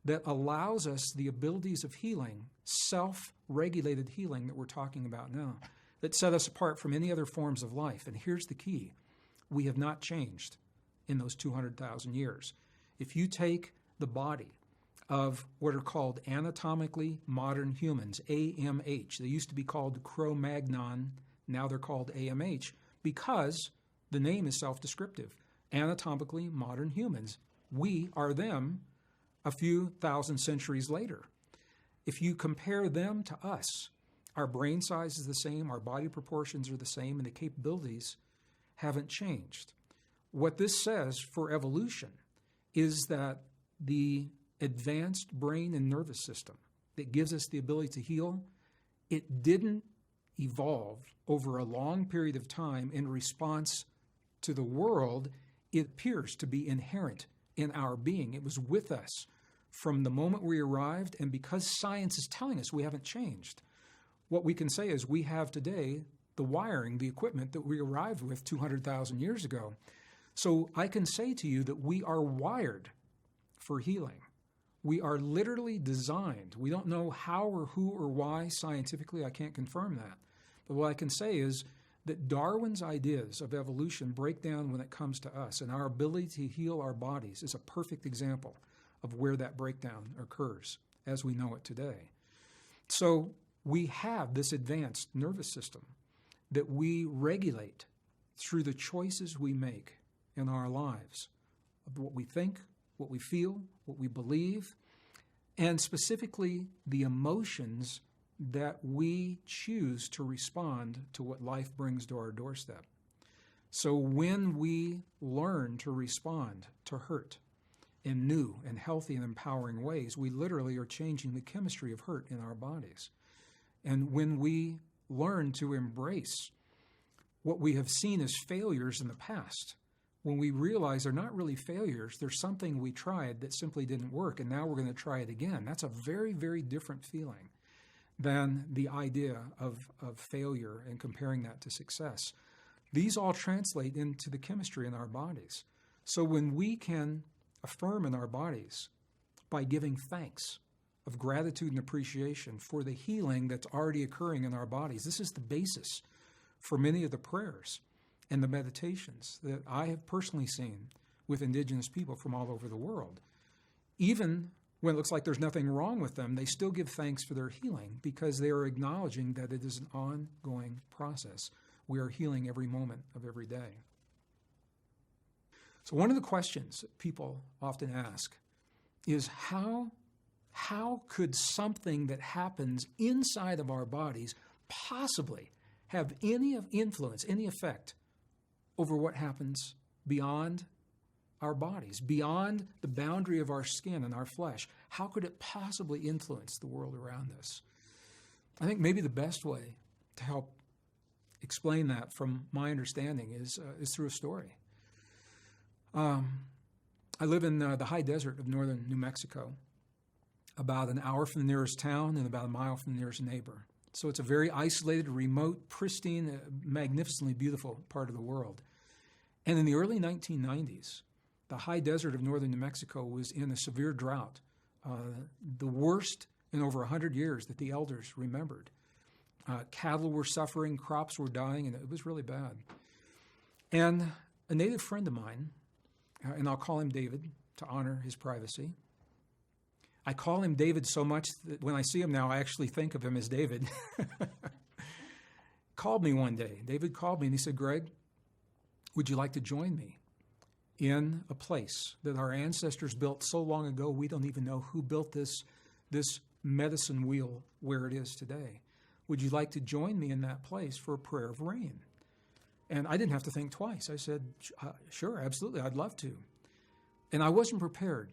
that allows us the abilities of healing, self-regulated healing that we're talking about now, that set us apart from any other forms of life. And here's the key. We have not changed in those 200,000 years. If you take the body of what are called anatomically modern humans, AMH, they used to be called Cro-Magnon, now they're called AMH, because the name is self-descriptive. Anatomically modern humans. We are them a few thousand centuries later. If you compare them to us, our brain size is the same, our body proportions are the same, and the capabilities haven't changed. What this says for evolution is that the advanced brain and nervous system that gives us the ability to heal, it didn't evolve over a long period of time in response to the world. It appears to be inherent in our being. It was with us from the moment we arrived, and because science is telling us we haven't changed, what we can say is we have today the wiring, the equipment that we arrived with 200,000 years ago. So I can say to you that we are wired for healing. We are literally designed. We don't know how or who or why scientifically, I can't confirm that. But what I can say is that Darwin's ideas of evolution break down when it comes to us, and our ability to heal our bodies is a perfect example of where that breakdown occurs as we know it today. So we have this advanced nervous system that we regulate through the choices we make in our lives, of what we think, what we feel, what we believe, and specifically the emotions that we choose to respond to what life brings to our doorstep. So when we learn to respond to hurt in new and healthy and empowering ways, we literally are changing the chemistry of hurt in our bodies. And when we learn to embrace what we have seen as failures in the past, when we realize they're not really failures, there's something we tried that simply didn't work, and now we're going to try it again. That's a very, very different feeling than the idea of failure and comparing that to success. These all translate into the chemistry in our bodies. So when we can affirm in our bodies by giving thanks of gratitude and appreciation for the healing that's already occurring in our bodies, this is the basis for many of the prayers and the meditations that I have personally seen with indigenous people from all over the world. Even when it looks like there's nothing wrong with them, they still give thanks for their healing because they are acknowledging that it is an ongoing process. We are healing every moment of every day. So one of the questions that people often ask is how could something that happens inside of our bodies possibly have any influence, any effect over what happens beyond our bodies, beyond the boundary of our skin and our flesh? How could it possibly influence the world around us? I think maybe the best way to help explain that from my understanding is through a story. I live in the high desert of northern New Mexico, about an hour from the nearest town and about a mile from the nearest neighbor. So it's a very isolated, remote, pristine, magnificently beautiful part of the world. And in the early 1990s, the high desert of northern New Mexico was in a severe drought, the worst in over 100 years that the elders remembered. Cattle were suffering, crops were dying, and it was really bad. And a native friend of mine, and I'll call him David to honor his privacy. I call him David so much that when I see him now, I actually think of him as David. Called me one day. David called me and he said, "Gregg, would you like to join me in a place that our ancestors built so long ago we don't even know who built this medicine wheel where it is today? Would you like to join me in that place for a prayer of rain?" And I didn't have to think twice. I said, "Sure, absolutely, I'd love to." And I wasn't prepared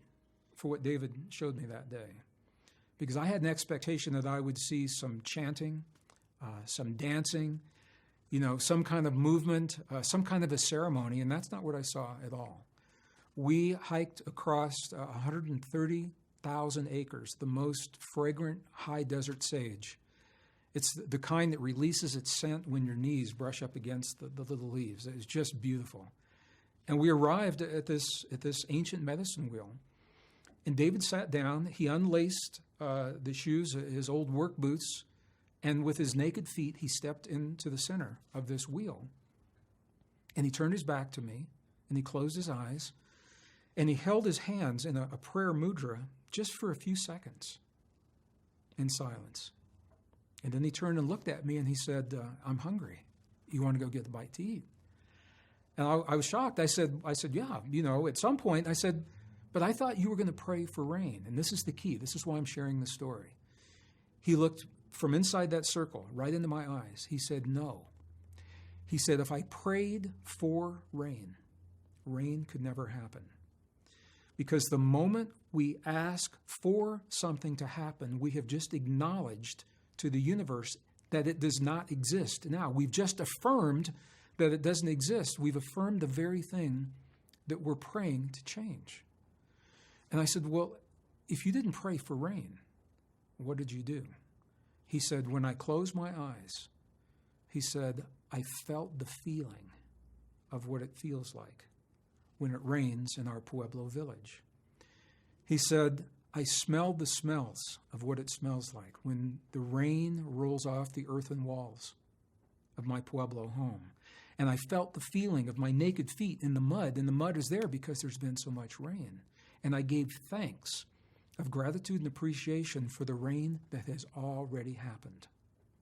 for what David showed me that day, because I had an expectation that I would see some chanting, some dancing, some kind of movement, some kind of a ceremony, and that's not what I saw at all. We hiked across 130,000 acres, the most fragrant high desert sage. It's the kind that releases its scent when your knees brush up against the little leaves. It's just beautiful. And we arrived at this ancient medicine wheel. And David sat down. He unlaced the shoes, his old work boots, and with his naked feet, he stepped into the center of this wheel. And he turned his back to me, and he closed his eyes, and he held his hands in a prayer mudra just for a few seconds in silence. And then he turned and looked at me and he said, I'm hungry. You want to go get a bite to eat? And I was shocked. I said, yeah, at some point, I said, but I thought you were going to pray for rain. And this is the key. This is why I'm sharing the story. He looked from inside that circle right into my eyes. He said, no. He said, if I prayed for rain, rain could never happen. Because the moment we ask for something to happen, we have just acknowledged to the universe that it does not exist. Now, we've just affirmed that it doesn't exist. We've affirmed the very thing that we're praying to change. And I said, well, if you didn't pray for rain, what did you do? He said, when I closed my eyes, he said, I felt the feeling of what it feels like when it rains in our Pueblo village. He said, I smelled the smells of what it smells like when the rain rolls off the earthen walls of my Pueblo home. And I felt the feeling of my naked feet in the mud, and the mud is there because there's been so much rain. And I gave thanks of gratitude and appreciation for the rain that has already happened.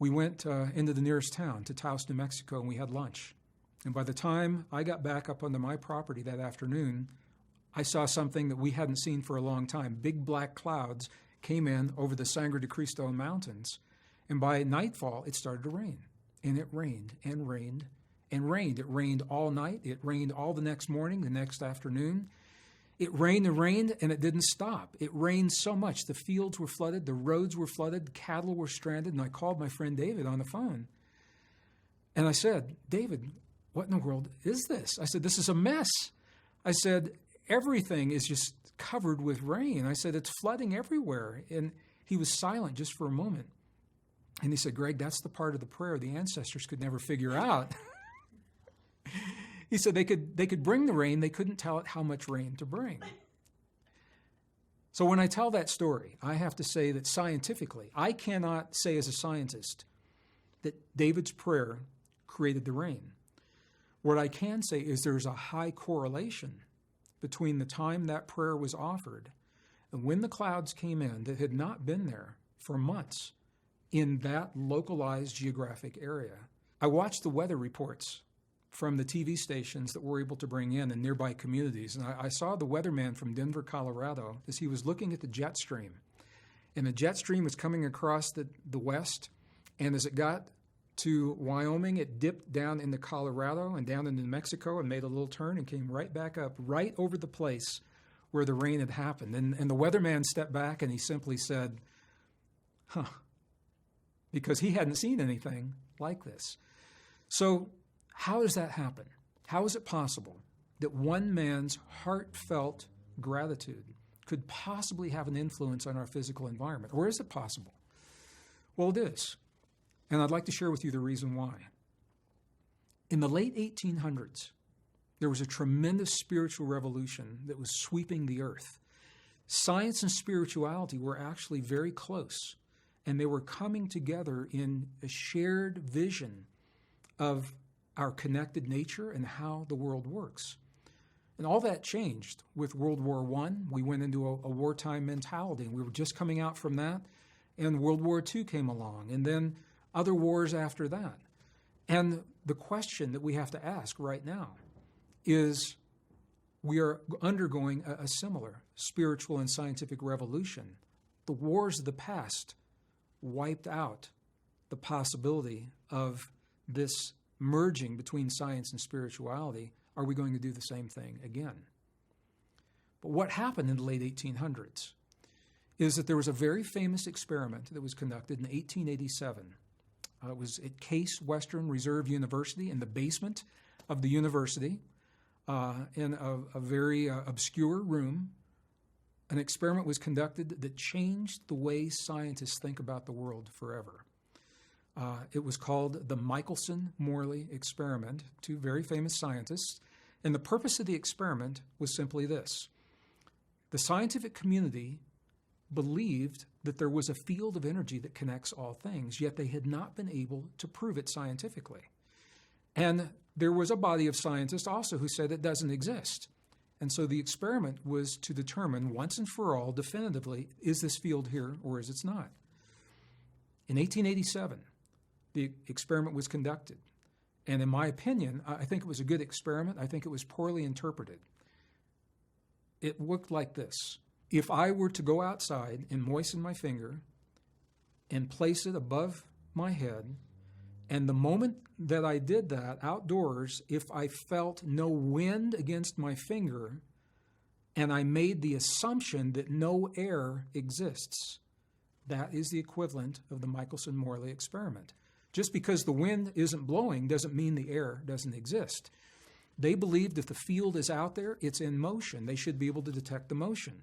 We went into the nearest town, to Taos, New Mexico, and we had lunch. And by the time I got back up onto my property that afternoon, I saw something that we hadn't seen for a long time. Big black clouds came in over the Sangre de Cristo Mountains, and by nightfall, it started to rain. And it rained and rained and rained. It rained all night. It rained all the next morning, the next afternoon. It rained and rained, and it didn't stop. It rained so much. The fields were flooded, the roads were flooded, cattle were stranded, and I called my friend David on the phone. And I said, David, what in the world is this? I said, this is a mess. I said, everything is just covered with rain. I said, it's flooding everywhere. And he was silent just for a moment. And he said, Gregg, that's the part of the prayer the ancestors could never figure out. He said they could bring the rain, they couldn't tell it how much rain to bring. So when I tell that story, I have to say that scientifically, I cannot say as a scientist that David's prayer created the rain. What I can say is there's a high correlation between the time that prayer was offered and when the clouds came in that had not been there for months in that localized geographic area. I watched the weather reports from the TV stations that we're able to bring in nearby communities. And I saw the weatherman from Denver, Colorado, as he was looking at the jet stream. And the jet stream was coming across the west, and as it got to Wyoming, it dipped down into Colorado and down into New Mexico and made a little turn and came right back up, right over the place where the rain had happened. And the weatherman stepped back and he simply said, because he hadn't seen anything like this. So how does that happen? How is it possible that one man's heartfelt gratitude could possibly have an influence on our physical environment? Or is it possible? Well, it is. And I'd like to share with you the reason why. In the late 1800s, there was a tremendous spiritual revolution that was sweeping the earth. Science and spirituality were actually very close, and they were coming together in a shared vision of our connected nature and how the world works. And all that changed with World War I. We went into a wartime mentality, and we were just coming out from that, and World War II came along, and then other wars after that. And the question that we have to ask right now is, we are undergoing a similar spiritual and scientific revolution. The wars of the past wiped out the possibility of this merging between science and spirituality. Are we going to do the same thing again? But what happened in the late 1800s is that there was a very famous experiment that was conducted in 1887. It was at Case Western Reserve University, in the basement of the university, in a very obscure room. An experiment was conducted that changed the way scientists think about the world forever. It was called the Michelson-Morley experiment, two very famous scientists. And the purpose of the experiment was simply this. The scientific community believed that there was a field of energy that connects all things, yet they had not been able to prove it scientifically. And there was a body of scientists also who said it doesn't exist. And so the experiment was to determine once and for all, definitively, is this field here or is it not? In 1887, the experiment was conducted. And in my opinion, I think it was a good experiment. I think it was poorly interpreted. It looked like this. If I were to go outside and moisten my finger and place it above my head, and the moment that I did that outdoors, if I felt no wind against my finger, and I made the assumption that no air exists, that is the equivalent of the Michelson-Morley experiment. Just because the wind isn't blowing doesn't mean the air doesn't exist. They believed if the field is out there, it's in motion. They should be able to detect the motion.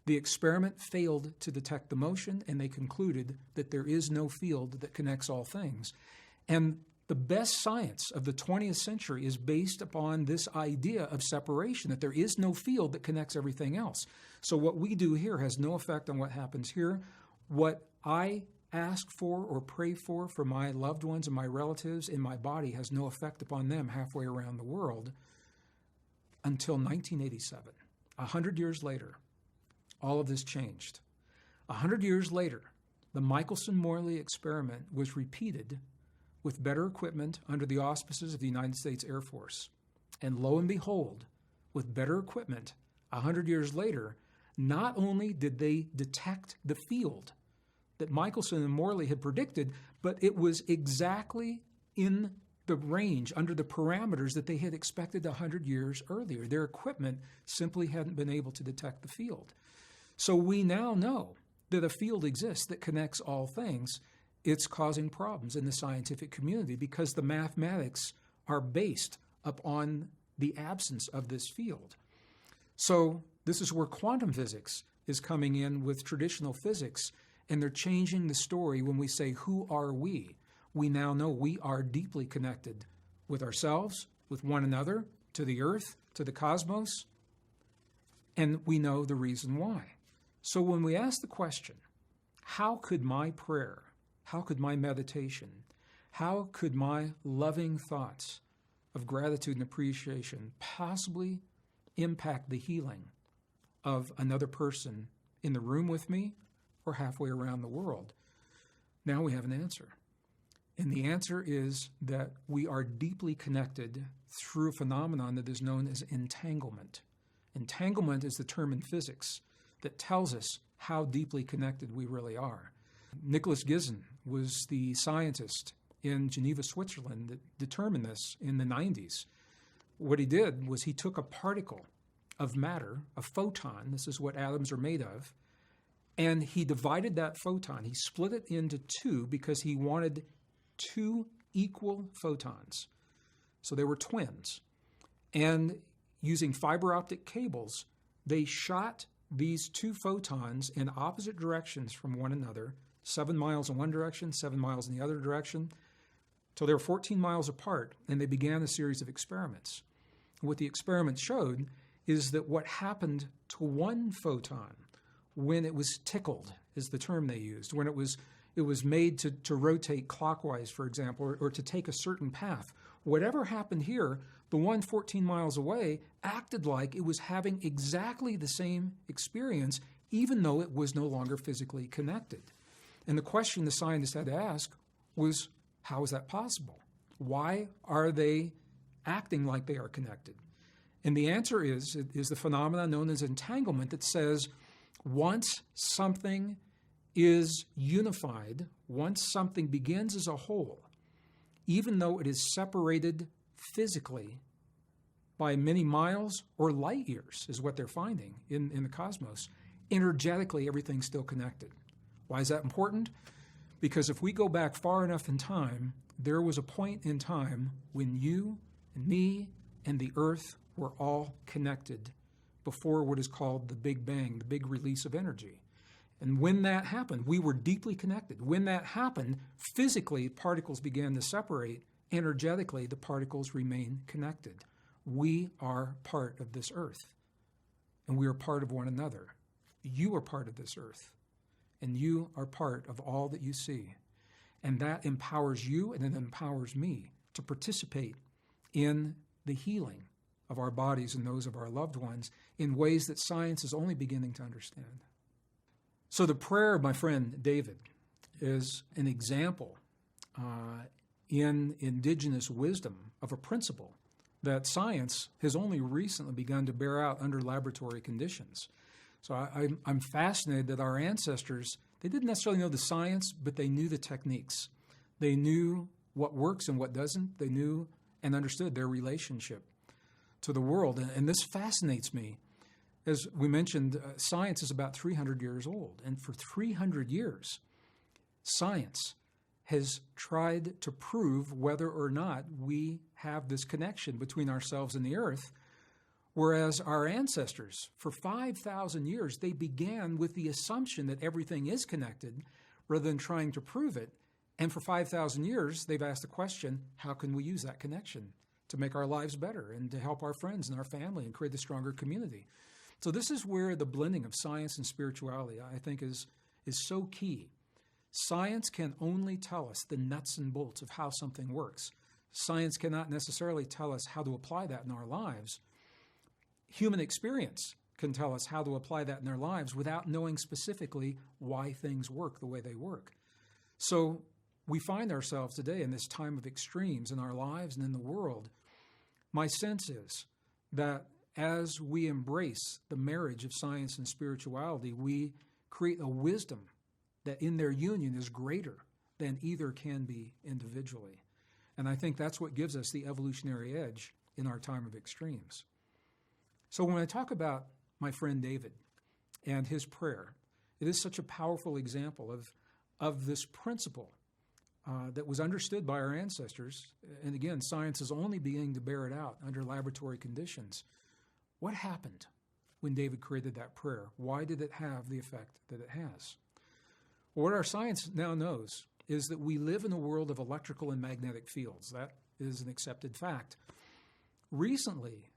The experiment failed to detect the motion, and they concluded that there is no field that connects all things. And the best science of the 20th century is based upon this idea of separation, that there is no field that connects everything else. So what we do here has no effect on what happens here. What I ask for or pray for my loved ones and my relatives in my body has no effect upon them halfway around the world until 1987. 100 years later, all of this changed. 100 years later, the Michelson-Morley experiment was repeated with better equipment under the auspices of the United States Air Force. And lo and behold, with better equipment, 100 years later, not only did they detect the field that Michelson and Morley had predicted, but it was exactly in the range, under the parameters that they had expected 100 years earlier. Their equipment simply hadn't been able to detect the field. So we now know that a field exists that connects all things. It's causing problems in the scientific community because the mathematics are based upon the absence of this field. So this is where quantum physics is coming in with traditional physics, and they're changing the story when we say, who are we? We now know we are deeply connected with ourselves, with one another, to the earth, to the cosmos, and we know the reason why. So when we ask the question, how could my prayer, how could my meditation, how could my loving thoughts of gratitude and appreciation possibly impact the healing of another person in the room with me or halfway around the world? Now we have an answer. And the answer is that we are deeply connected through a phenomenon that is known as entanglement. Entanglement is the term in physics that tells us how deeply connected we really are. Nicholas Gisin was the scientist in Geneva, Switzerland, that determined this in the 90s. What he did was he took a particle of matter, a photon, this is what atoms are made of, and he divided that photon. He split it into two because he wanted two equal photons. So they were twins. And using fiber optic cables, they shot these two photons in opposite directions from one another, 7 miles in one direction, 7 miles in the other direction, till they were 14 miles apart, and they began a series of experiments. What the experiment showed is that what happened to one photon when it was tickled, is the term they used, when it was made to rotate clockwise, for example, or to take a certain path. Whatever happened here, the one 14 miles away acted like it was having exactly the same experience, even though it was no longer physically connected. And the question the scientists had to ask was, how is that possible? Why are they acting like they are connected? And the answer is the phenomenon known as entanglement that says once something is unified, once something begins as a whole, even though it is separated physically by many miles or light years, is what they're finding in the cosmos, energetically everything's still connected. Why is that important? Because if we go back far enough in time, there was a point in time when you and me and the earth were all connected before what is called the Big Bang, the big release of energy. And when that happened, we were deeply connected. When that happened, physically, particles began to separate. Energetically, the particles remain connected. We are part of this earth, and we are part of one another. You are part of this earth, and you are part of all that you see. And that empowers you, and it empowers me to participate in the healing of our bodies and those of our loved ones in ways that science is only beginning to understand. So the prayer of my friend David is an example in indigenous wisdom of a principle that science has only recently begun to bear out under laboratory conditions. So I'm fascinated that our ancestors, they didn't necessarily know the science, but they knew the techniques. They knew what works and what doesn't. They knew and understood their relationship to the world. And this fascinates me. As we mentioned, science is about 300 years old. And for 300 years, science has tried to prove whether or not we have this connection between ourselves and the earth, whereas our ancestors, for 5,000 years, they began with the assumption that everything is connected rather than trying to prove it. And for 5,000 years, they've asked the question, how can we use that connection to make our lives better and to help our friends and our family and create a stronger community? So this is where the blending of science and spirituality, I think, is so key. Science can only tell us the nuts and bolts of how something works. Science cannot necessarily tell us how to apply that in our lives. Human experience can tell us how to apply that in our lives without knowing specifically why things work the way they work. So we find ourselves today in this time of extremes in our lives and in the world. My sense is that as we embrace the marriage of science and spirituality, we create a wisdom that in their union is greater than either can be individually. And I think that's what gives us the evolutionary edge in our time of extremes. So when I talk about my friend David and his prayer, it is such a powerful example of this principle that was understood by our ancestors. And again, science is only beginning to bear it out under laboratory conditions. What happened when David created that prayer? Why did it have the effect that it has? Well, what our science now knows is that we live in a world of electrical and magnetic fields. That is an accepted fact. Recently,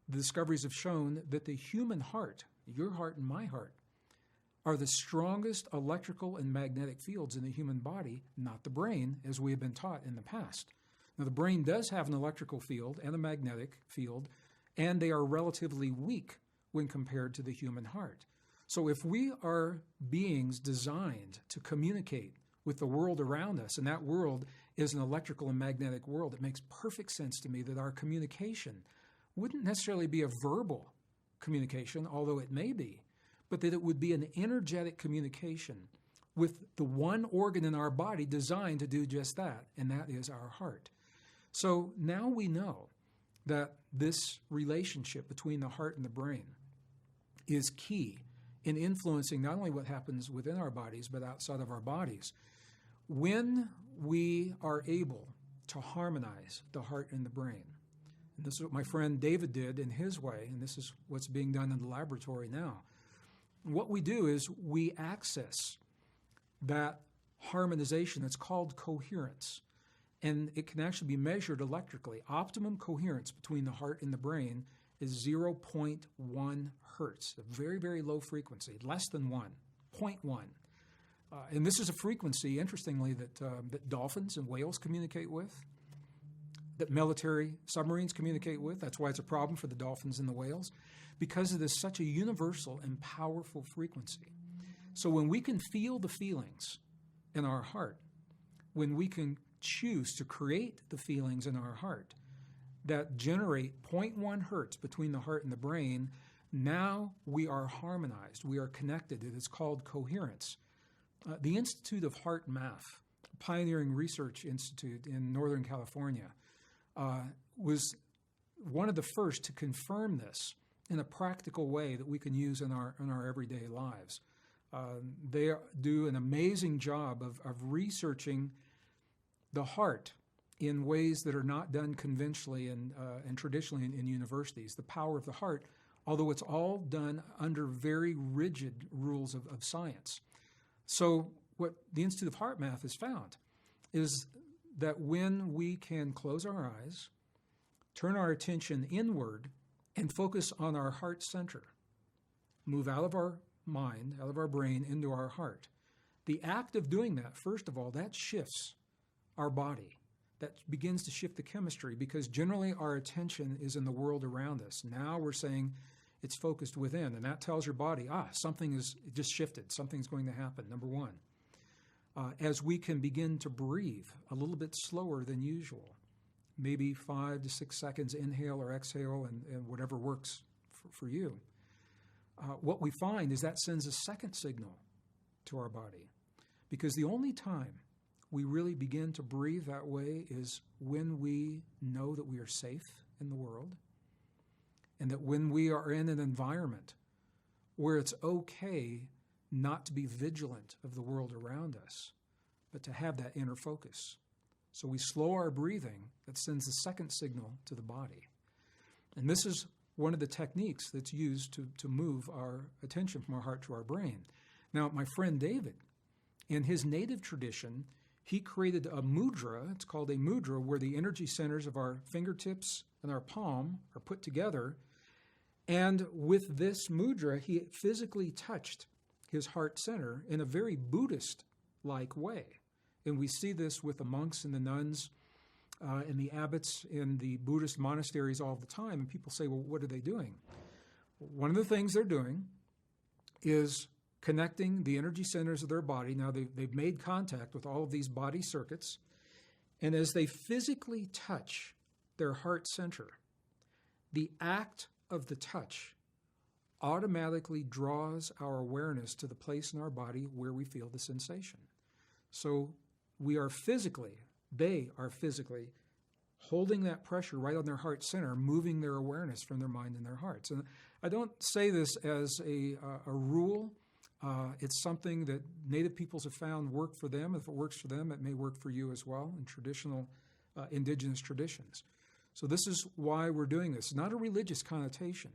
the discoveries have shown that the human heart, your heart and my heart, are the strongest electrical and magnetic fields in the human body, not the brain, as we have been taught in the past. Now, the brain does have an electrical field and a magnetic field, and they are relatively weak when compared to the human heart. So if we are beings designed to communicate with the world around us, and that world is an electrical and magnetic world, it makes perfect sense to me that our communication wouldn't necessarily be a verbal communication, although it may be, but that it would be an energetic communication with the one organ in our body designed to do just that, and that is our heart. So now we know that this relationship between the heart and the brain is key in influencing not only what happens within our bodies, but outside of our bodies. When we are able to harmonize the heart and the brain, and this is what my friend David did in his way, and this is what's being done in the laboratory now. What we do is we access that harmonization that's called coherence, and it can actually be measured electrically. Optimum coherence between the heart and the brain is 0.1 hertz, a very, very low frequency, less than 1, 0.1. And this is a frequency, interestingly, that dolphins and whales communicate with, that military submarines communicate with. That's why it's a problem for the dolphins and the whales, because it is such a universal and powerful frequency. So when we can feel the feelings in our heart, when we can choose to create the feelings in our heart that generate 0.1 hertz between the heart and the brain, now we are harmonized. We are connected. It is called coherence. The Institute of Heart Math, a pioneering research institute in Northern California, was one of the first to confirm this in a practical way that we can use in our everyday lives. They do an amazing job of researching the heart in ways that are not done conventionally and traditionally in universities. The power of the heart, although it's all done under very rigid rules of science. So what the Institute of Heart Math has found is that when we can close our eyes, turn our attention inward, and focus on our heart center, move out of our mind, out of our brain, into our heart. The act of doing that, first of all, that shifts our body. that begins to shift the chemistry, because generally our attention is in the world around us. Now we're saying it's focused within, and that tells your body, something is just shifted. Something's going to happen, number one. As we can begin to breathe a little bit slower than usual, maybe 5 to 6 seconds inhale or exhale, and whatever works for you. What we find is that sends a second signal to our body, because the only time we really begin to breathe that way is when we know that we are safe in the world, and that when we are in an environment where it's okay not to be vigilant of the world around us, but to have that inner focus. So we slow our breathing. That sends the second signal to the body. And this is one of the techniques that's used to move our attention from our heart to our brain. Now, my friend David, in his native tradition, he created a mudra. It's called a mudra, where the energy centers of our fingertips and our palm are put together. And with this mudra, he physically touched his heart center in a very Buddhist-like way. And we see this with the monks and the nuns and the abbots in the Buddhist monasteries all the time. And people say, well, what are they doing? One of the things they're doing is connecting the energy centers of their body. Now, they've made contact with all of these body circuits. And as they physically touch their heart center, the act of the touch automatically draws our awareness to the place in our body where we feel the sensation. So they are physically holding that pressure right on their heart center, moving their awareness from their mind and their hearts. And I don't say this as a rule. It's something that Native peoples have found work for them. If it works for them, it may work for you as well in traditional indigenous traditions. So this is why we're doing this. Not a religious connotation,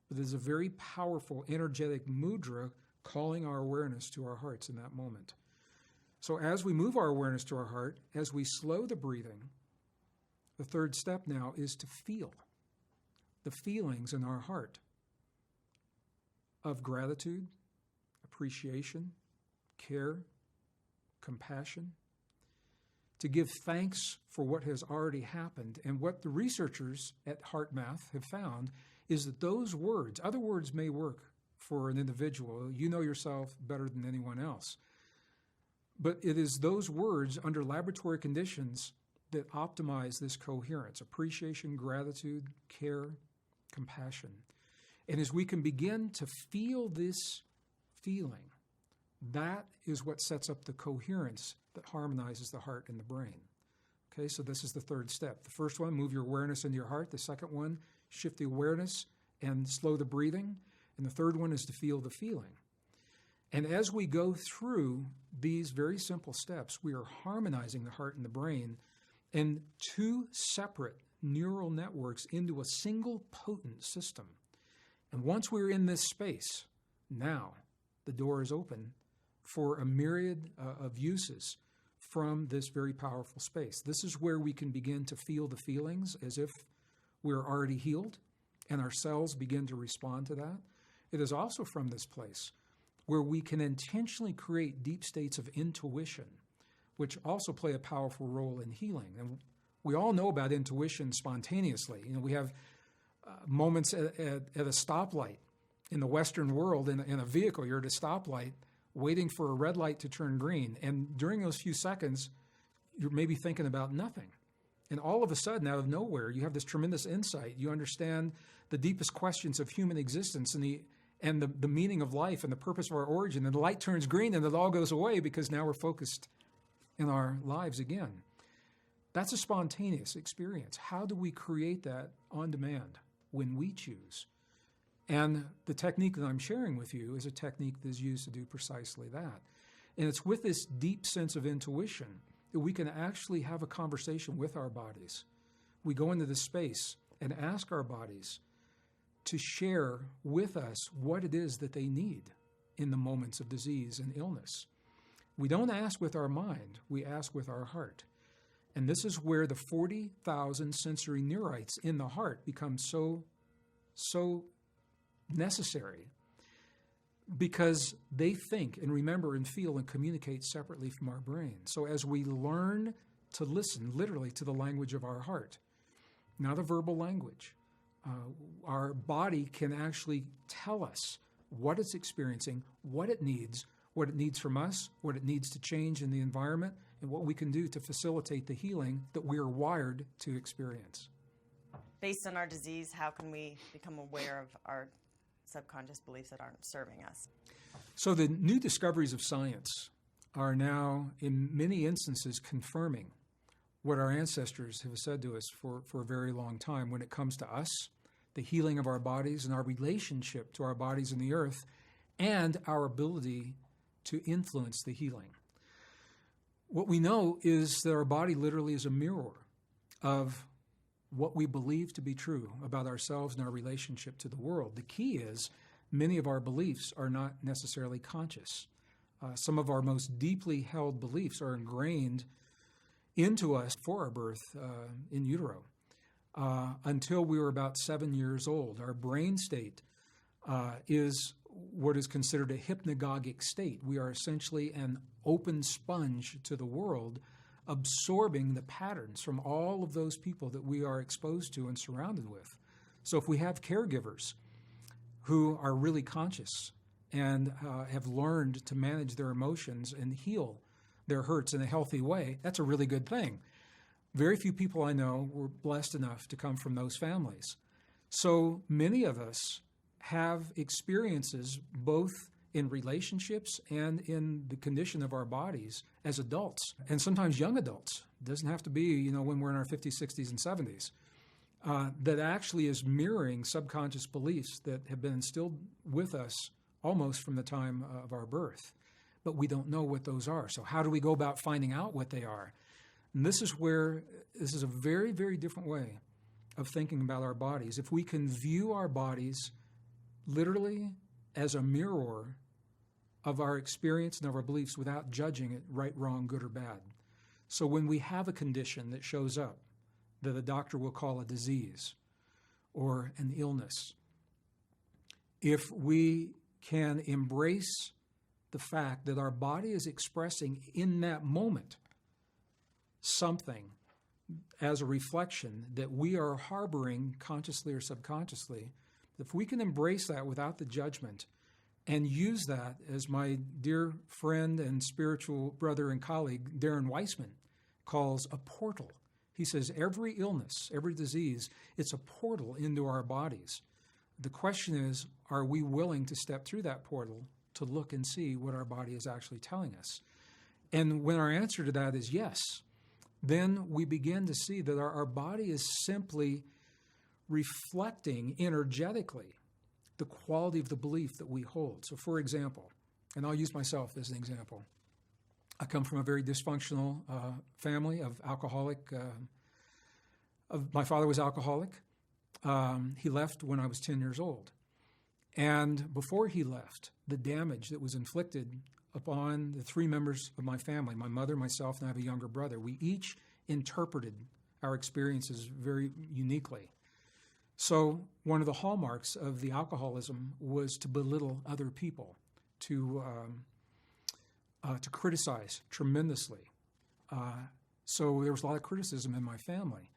but it is a very powerful, energetic mudra calling our awareness to our hearts in that moment. So as we move our awareness to our heart, as we slow the breathing, the third step now is to feel the feelings in our heart of gratitude, appreciation, care, compassion, to give thanks for what has already happened. And what the researchers at HeartMath have found is that those words, other words may work for an individual. You know yourself better than anyone else. But it is those words under laboratory conditions that optimize this coherence: appreciation, gratitude, care, compassion. And as we can begin to feel this feeling, that is what sets up the coherence that harmonizes the heart and the brain. Okay, so this is the third step. The first one, move your awareness into your heart. The second one, shift the awareness and slow the breathing. And the third one is to feel the feeling. And as we go through these very simple steps, we are harmonizing the heart and the brain in two separate neural networks into a single potent system. And once we're in this space, now the door is open for a myriad of uses from this very powerful space. This is where we can begin to feel the feelings as if we're already healed, and our cells begin to respond to that. It is also from this place where we can intentionally create deep states of intuition, which also play a powerful role in healing. And we all know about intuition spontaneously. You know, we have moments at a stoplight in the Western world, in a vehicle. You're at a stoplight waiting for a red light to turn green. And during those few seconds, you're maybe thinking about nothing. And all of a sudden, out of nowhere, you have this tremendous insight. You understand the deepest questions of human existence and the meaning of life and the purpose of our origin. And the light turns green and it all goes away because now we're focused in our lives again. That's a spontaneous experience. How do we create that on demand when we choose? And the technique that I'm sharing with you is a technique that is used to do precisely that. And it's with this deep sense of intuition that we can actually have a conversation with our bodies. We go into this space and ask our bodies to share with us what it is that they need in the moments of disease and illness. We don't ask with our mind, we ask with our heart. And this is where the 40,000 sensory neurites in the heart become so necessary, because they think and remember and feel and communicate separately from our brain. So as we learn to listen literally to the language of our heart, not a verbal language. Our body can actually tell us what it's experiencing, what it needs from us, what it needs to change in the environment, and what we can do to facilitate the healing that we are wired to experience. Based on our disease, how can we become aware of our subconscious beliefs that aren't serving us? So the new discoveries of science are now, in many instances, confirming what our ancestors have said to us for a very long time when it comes to us, the healing of our bodies and our relationship to our bodies and the earth, and our ability to influence the healing. What we know is that our body literally is a mirror of what we believe to be true about ourselves and our relationship to the world. The key is many of our beliefs are not necessarily conscious. Some of our most deeply held beliefs are ingrained into us for our birth in utero until we were about 7 years old. Our brain state is what is considered a hypnagogic state. We are essentially an open sponge to the world, absorbing the patterns from all of those people that we are exposed to and surrounded with. So if we have caregivers who are really conscious and have learned to manage their emotions and heal their hurts in a healthy way, that's a really good thing. Very few people I know were blessed enough to come from those families. So many of us have experiences both in relationships and in the condition of our bodies as adults, and sometimes young adults. It doesn't have to be, when we're in our 50s, 60s, and 70s. That actually is mirroring subconscious beliefs that have been instilled with us almost from the time of our birth. But we don't know what those are. So how do we go about finding out what they are? And this is a very, very different way of thinking about our bodies. If we can view our bodies literally as a mirror of our experience and of our beliefs without judging it right, wrong, good, or bad. So when we have a condition that shows up that a doctor will call a disease or an illness, if we can embrace the fact that our body is expressing in that moment something as a reflection that we are harboring consciously or subconsciously, if we can embrace that without the judgment and use that, as my dear friend and spiritual brother and colleague, Darren Weissman, calls a portal. He says every illness, every disease, it's a portal into our bodies. The question is, are we willing to step through that portal to look and see what our body is actually telling us? And when our answer to that is yes, then we begin to see that our body is simply reflecting energetically the quality of the belief that we hold. So for example, and I'll use myself as an example, I come from a very dysfunctional family of alcoholic. My father was alcoholic. He left when I was 10 years old. And before he left, the damage that was inflicted upon the three members of my family, my mother, myself, and I have a younger brother, we each interpreted our experiences very uniquely. So one of the hallmarks of the alcoholism was to belittle other people, to criticize tremendously. So there was a lot of criticism in my family,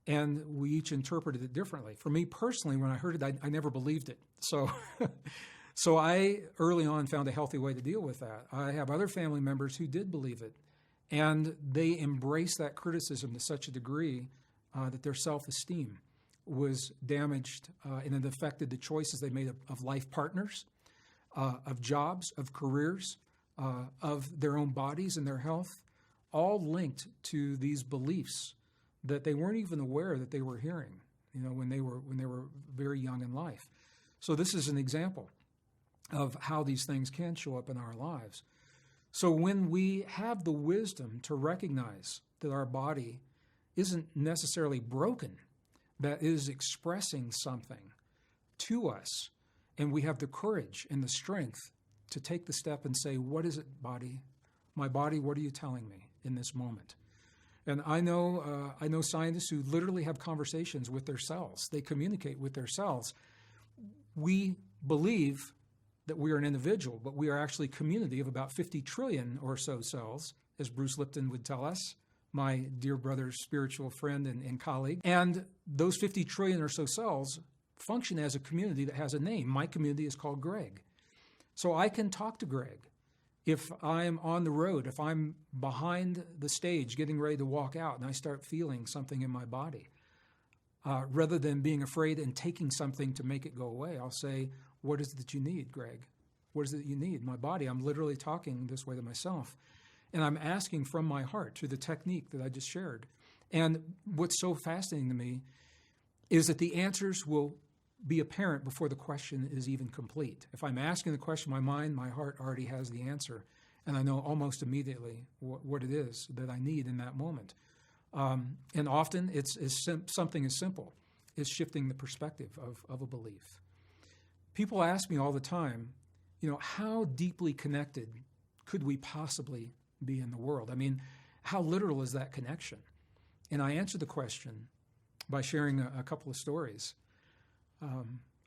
and we each interpreted it differently. For me personally, when I heard it, I never believed it. So I early on found a healthy way to deal with that. I have other family members who did believe it, and they embraced that criticism to such a degree that their self-esteem was damaged, and it affected the choices they made of life partners, of jobs, of careers, of their own bodies and their health, all linked to these beliefs that they weren't even aware that they were hearing, when they were very young in life. So this is an example of how these things can show up in our lives. So when we have the wisdom to recognize that our body isn't necessarily broken, that is expressing something to us, and we have the courage and the strength to take the step and say, what is it, body? My body, what are you telling me in this moment? And I know scientists who literally have conversations with their cells. They communicate with their cells. We believe that we are an individual, but we are actually a community of about 50 trillion or so cells, as Bruce Lipton would tell us, my dear brother's spiritual friend and colleague. And those 50 trillion or so cells function as a community that has a name. My community is called Gregg. So I can talk to Gregg. If I'm on the road, if I'm behind the stage getting ready to walk out and I start feeling something in my body, rather than being afraid and taking something to make it go away, I'll say, what is it that you need, Gregg? What is it that you need? My body, I'm literally talking this way to myself. And I'm asking from my heart through the technique that I just shared. And what's so fascinating to me is that the answers will be apparent before the question is even complete. If I'm asking the question, my mind, my heart already has the answer, and I know almost immediately what it is that I need in that moment. And often it's something as simple as shifting the perspective of a belief. People ask me all the time, how deeply connected could we possibly be in the world? I mean, how literal is that connection? And I answer the question by sharing a couple of stories.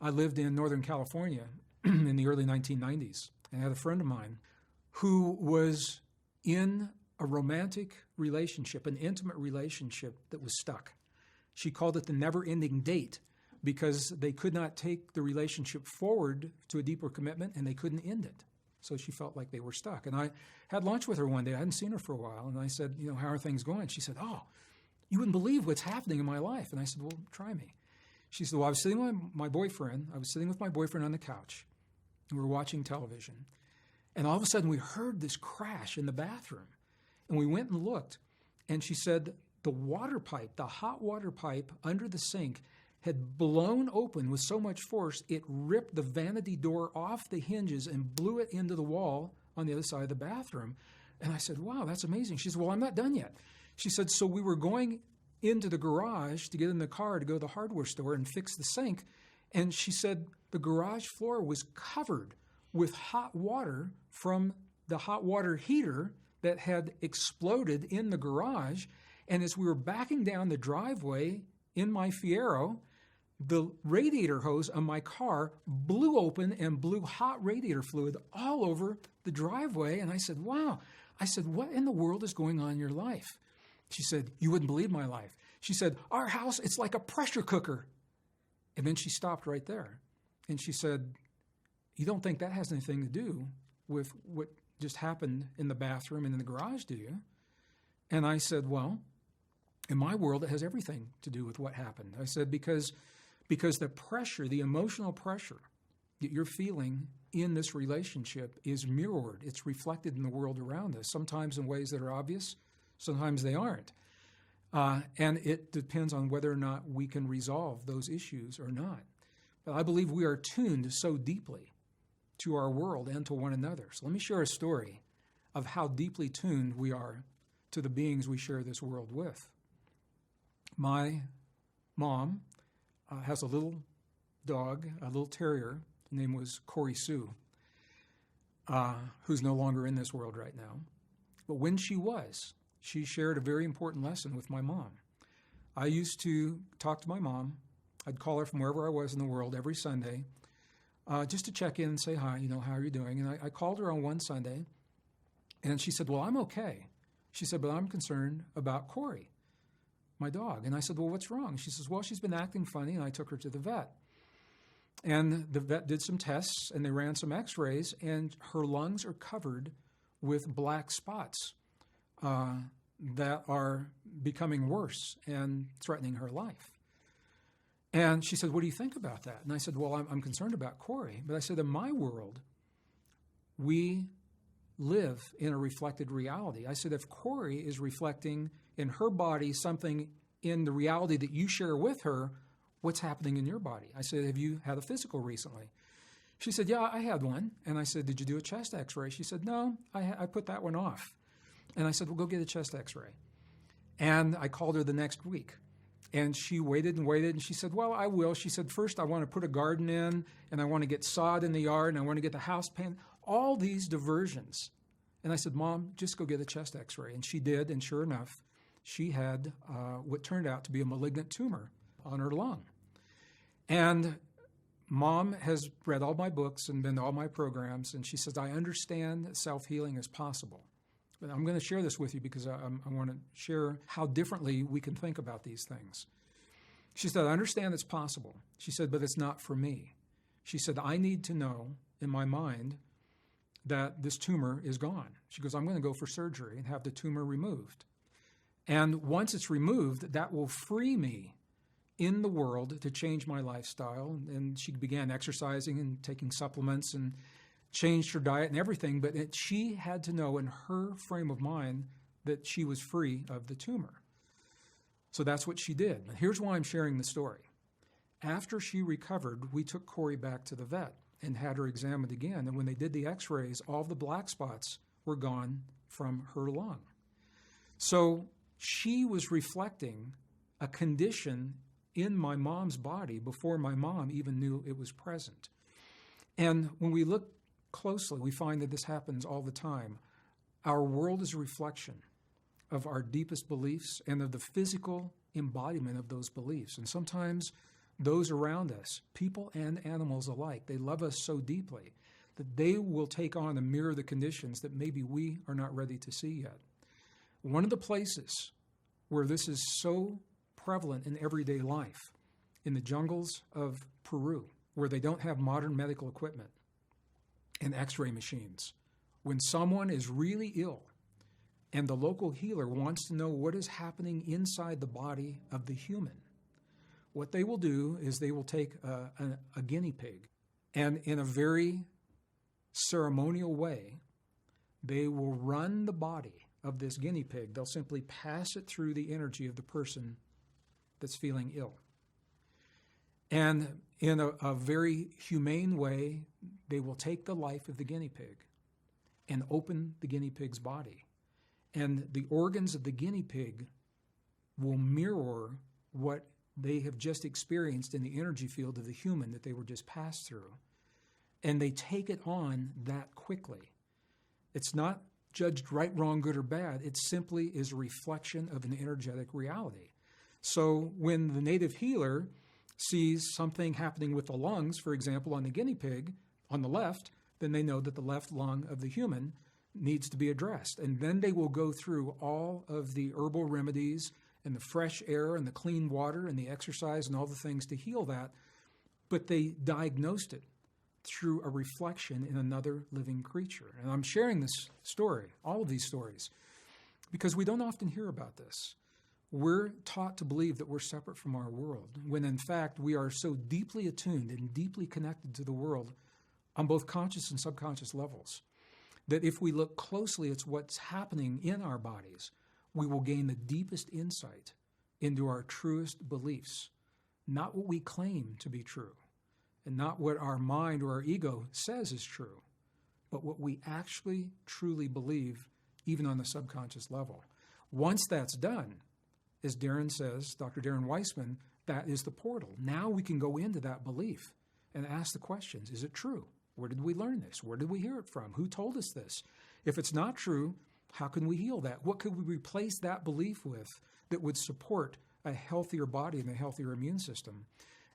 I lived in Northern California in the early 1990s, and I had a friend of mine who was in a romantic relationship, an intimate relationship that was stuck. She called it the never-ending date because they could not take the relationship forward to a deeper commitment, and they couldn't end it. So she felt like they were stuck. And I had lunch with her one day. I hadn't seen her for a while, and I said, how are things going? She said, oh, you wouldn't believe what's happening in my life. And I said, well, try me. She said, well, I was sitting with my boyfriend. I was sitting with my boyfriend on the couch, and we were watching television. And all of a sudden, we heard this crash in the bathroom. And we went and looked. And she said the water pipe, the hot water pipe under the sink, had blown open with so much force, it ripped the vanity door off the hinges and blew it into the wall on the other side of the bathroom. And I said, wow, that's amazing. She said, well, I'm not done yet. She said, so we were going into the garage to get in the car to go to the hardware store and fix the sink. And she said the garage floor was covered with hot water from the hot water heater that had exploded in the garage. And as we were backing down the driveway in my Fiero, the radiator hose on my car blew open and blew hot radiator fluid all over the driveway. And I said, wow. I said, what in the world is going on in your life? She said, you wouldn't believe my life. She said, our house, it's like a pressure cooker. And then she stopped right there. And she said, you don't think that has anything to do with what just happened in the bathroom and in the garage, do you? And I said, well, in my world, it has everything to do with what happened. I said, because the pressure, the emotional pressure that you're feeling in this relationship is mirrored. It's reflected in the world around us, sometimes in ways that are obvious, sometimes they aren't. And it depends on whether or not we can resolve those issues or not. But I believe we are tuned so deeply to our world and to one another. So let me share a story of how deeply tuned we are to the beings we share this world with. My mom has a little dog, a little terrier. Her name was Corey Sue, who's no longer in this world right now. But when she was, she shared a very important lesson with my mom. I used to talk to my mom. I'd call her from wherever I was in the world every Sunday just to check in and say hi, how are you doing? And I called her on one Sunday, and she said, well, I'm okay. She said, but I'm concerned about Corey, my dog. And I said, well, what's wrong? She says, well, she's been acting funny, and I took her to the vet. And the vet did some tests, and they ran some x-rays, and her lungs are covered with black spots that are becoming worse and threatening her life. And she said, what do you think about that? And I said, well, I'm concerned about Corey. But I said, in my world, we live in a reflected reality. I said, if Corey is reflecting in her body something in the reality that you share with her, what's happening in your body? I said, have you had a physical recently? She said, yeah, I had one. And I said, did you do a chest x-ray? She said, no, I put that one off. And I said, well, go get a chest x-ray. And I called her the next week. And she waited and waited, and she said, well, I will. She said, first I want to put a garden in, and I want to get sod in the yard, and I want to get the house painted. All these diversions. And I said, Mom, just go get a chest x-ray. And she did, and sure enough, she had what turned out to be a malignant tumor on her lung. And Mom has read all my books and been to all my programs, and she says, I understand that self-healing is possible. But I'm going to share this with you because I want to share how differently we can think about these things. She said, I understand it's possible. She said, but it's not for me. She said, I need to know in my mind that this tumor is gone. She goes, I'm going to go for surgery and have the tumor removed. And once it's removed, that will free me in the world to change my lifestyle. And she began exercising and taking supplements and changed her diet and everything. But she had to know in her frame of mind that she was free of the tumor. So that's what she did. And here's why I'm sharing the story. After she recovered, we took Corey back to the vet and had her examined again. And when they did the x-rays, all the black spots were gone from her lung. So she was reflecting a condition in my mom's body before my mom even knew it was present. And when we look closely, we find that this happens all the time. Our world is a reflection of our deepest beliefs and of the physical embodiment of those beliefs. And sometimes those around us, people and animals alike, they love us so deeply that they will take on and mirror the conditions that maybe we are not ready to see yet. One of the places where this is so prevalent in everyday life, in the jungles of Peru, where they don't have modern medical equipment and x-ray machines, when someone is really ill and the local healer wants to know what is happening inside the body of the human, what they will do is they will take a guinea pig, and in a very ceremonial way, they will run the body of this guinea pig. They'll simply pass it through the energy of the person that's feeling ill. And in a very humane way, they will take the life of the guinea pig and open the guinea pig's body. And the organs of the guinea pig will mirror what they have just experienced in the energy field of the human that they were just passed through. And they take it on that quickly. It's not judged right, wrong, good, or bad. It simply is a reflection of an energetic reality. So when the native healer sees something happening with the lungs, for example, on the guinea pig on the left, then they know that the left lung of the human needs to be addressed. And then they will go through all of the herbal remedies and the fresh air and the clean water and the exercise and all the things to heal that. But they diagnosed it through a reflection in another living creature. And I'm sharing this story, all of these stories, because we don't often hear about this. We're taught to believe that we're separate from our world, when in fact we are so deeply attuned and deeply connected to the world on both conscious and subconscious levels, that if we look closely at what's happening in our bodies, we will gain the deepest insight into our truest beliefs, not what we claim to be true, and not what our mind or our ego says is true, but what we actually truly believe, even on the subconscious level. Once that's done, as Darren says, Dr. Darren Weissman, that is the portal. Now we can go into that belief and ask the questions. Is it true? Where did we learn this? Where did we hear it from? Who told us this? If it's not true, how can we heal that? What could we replace that belief with that would support a healthier body and a healthier immune system?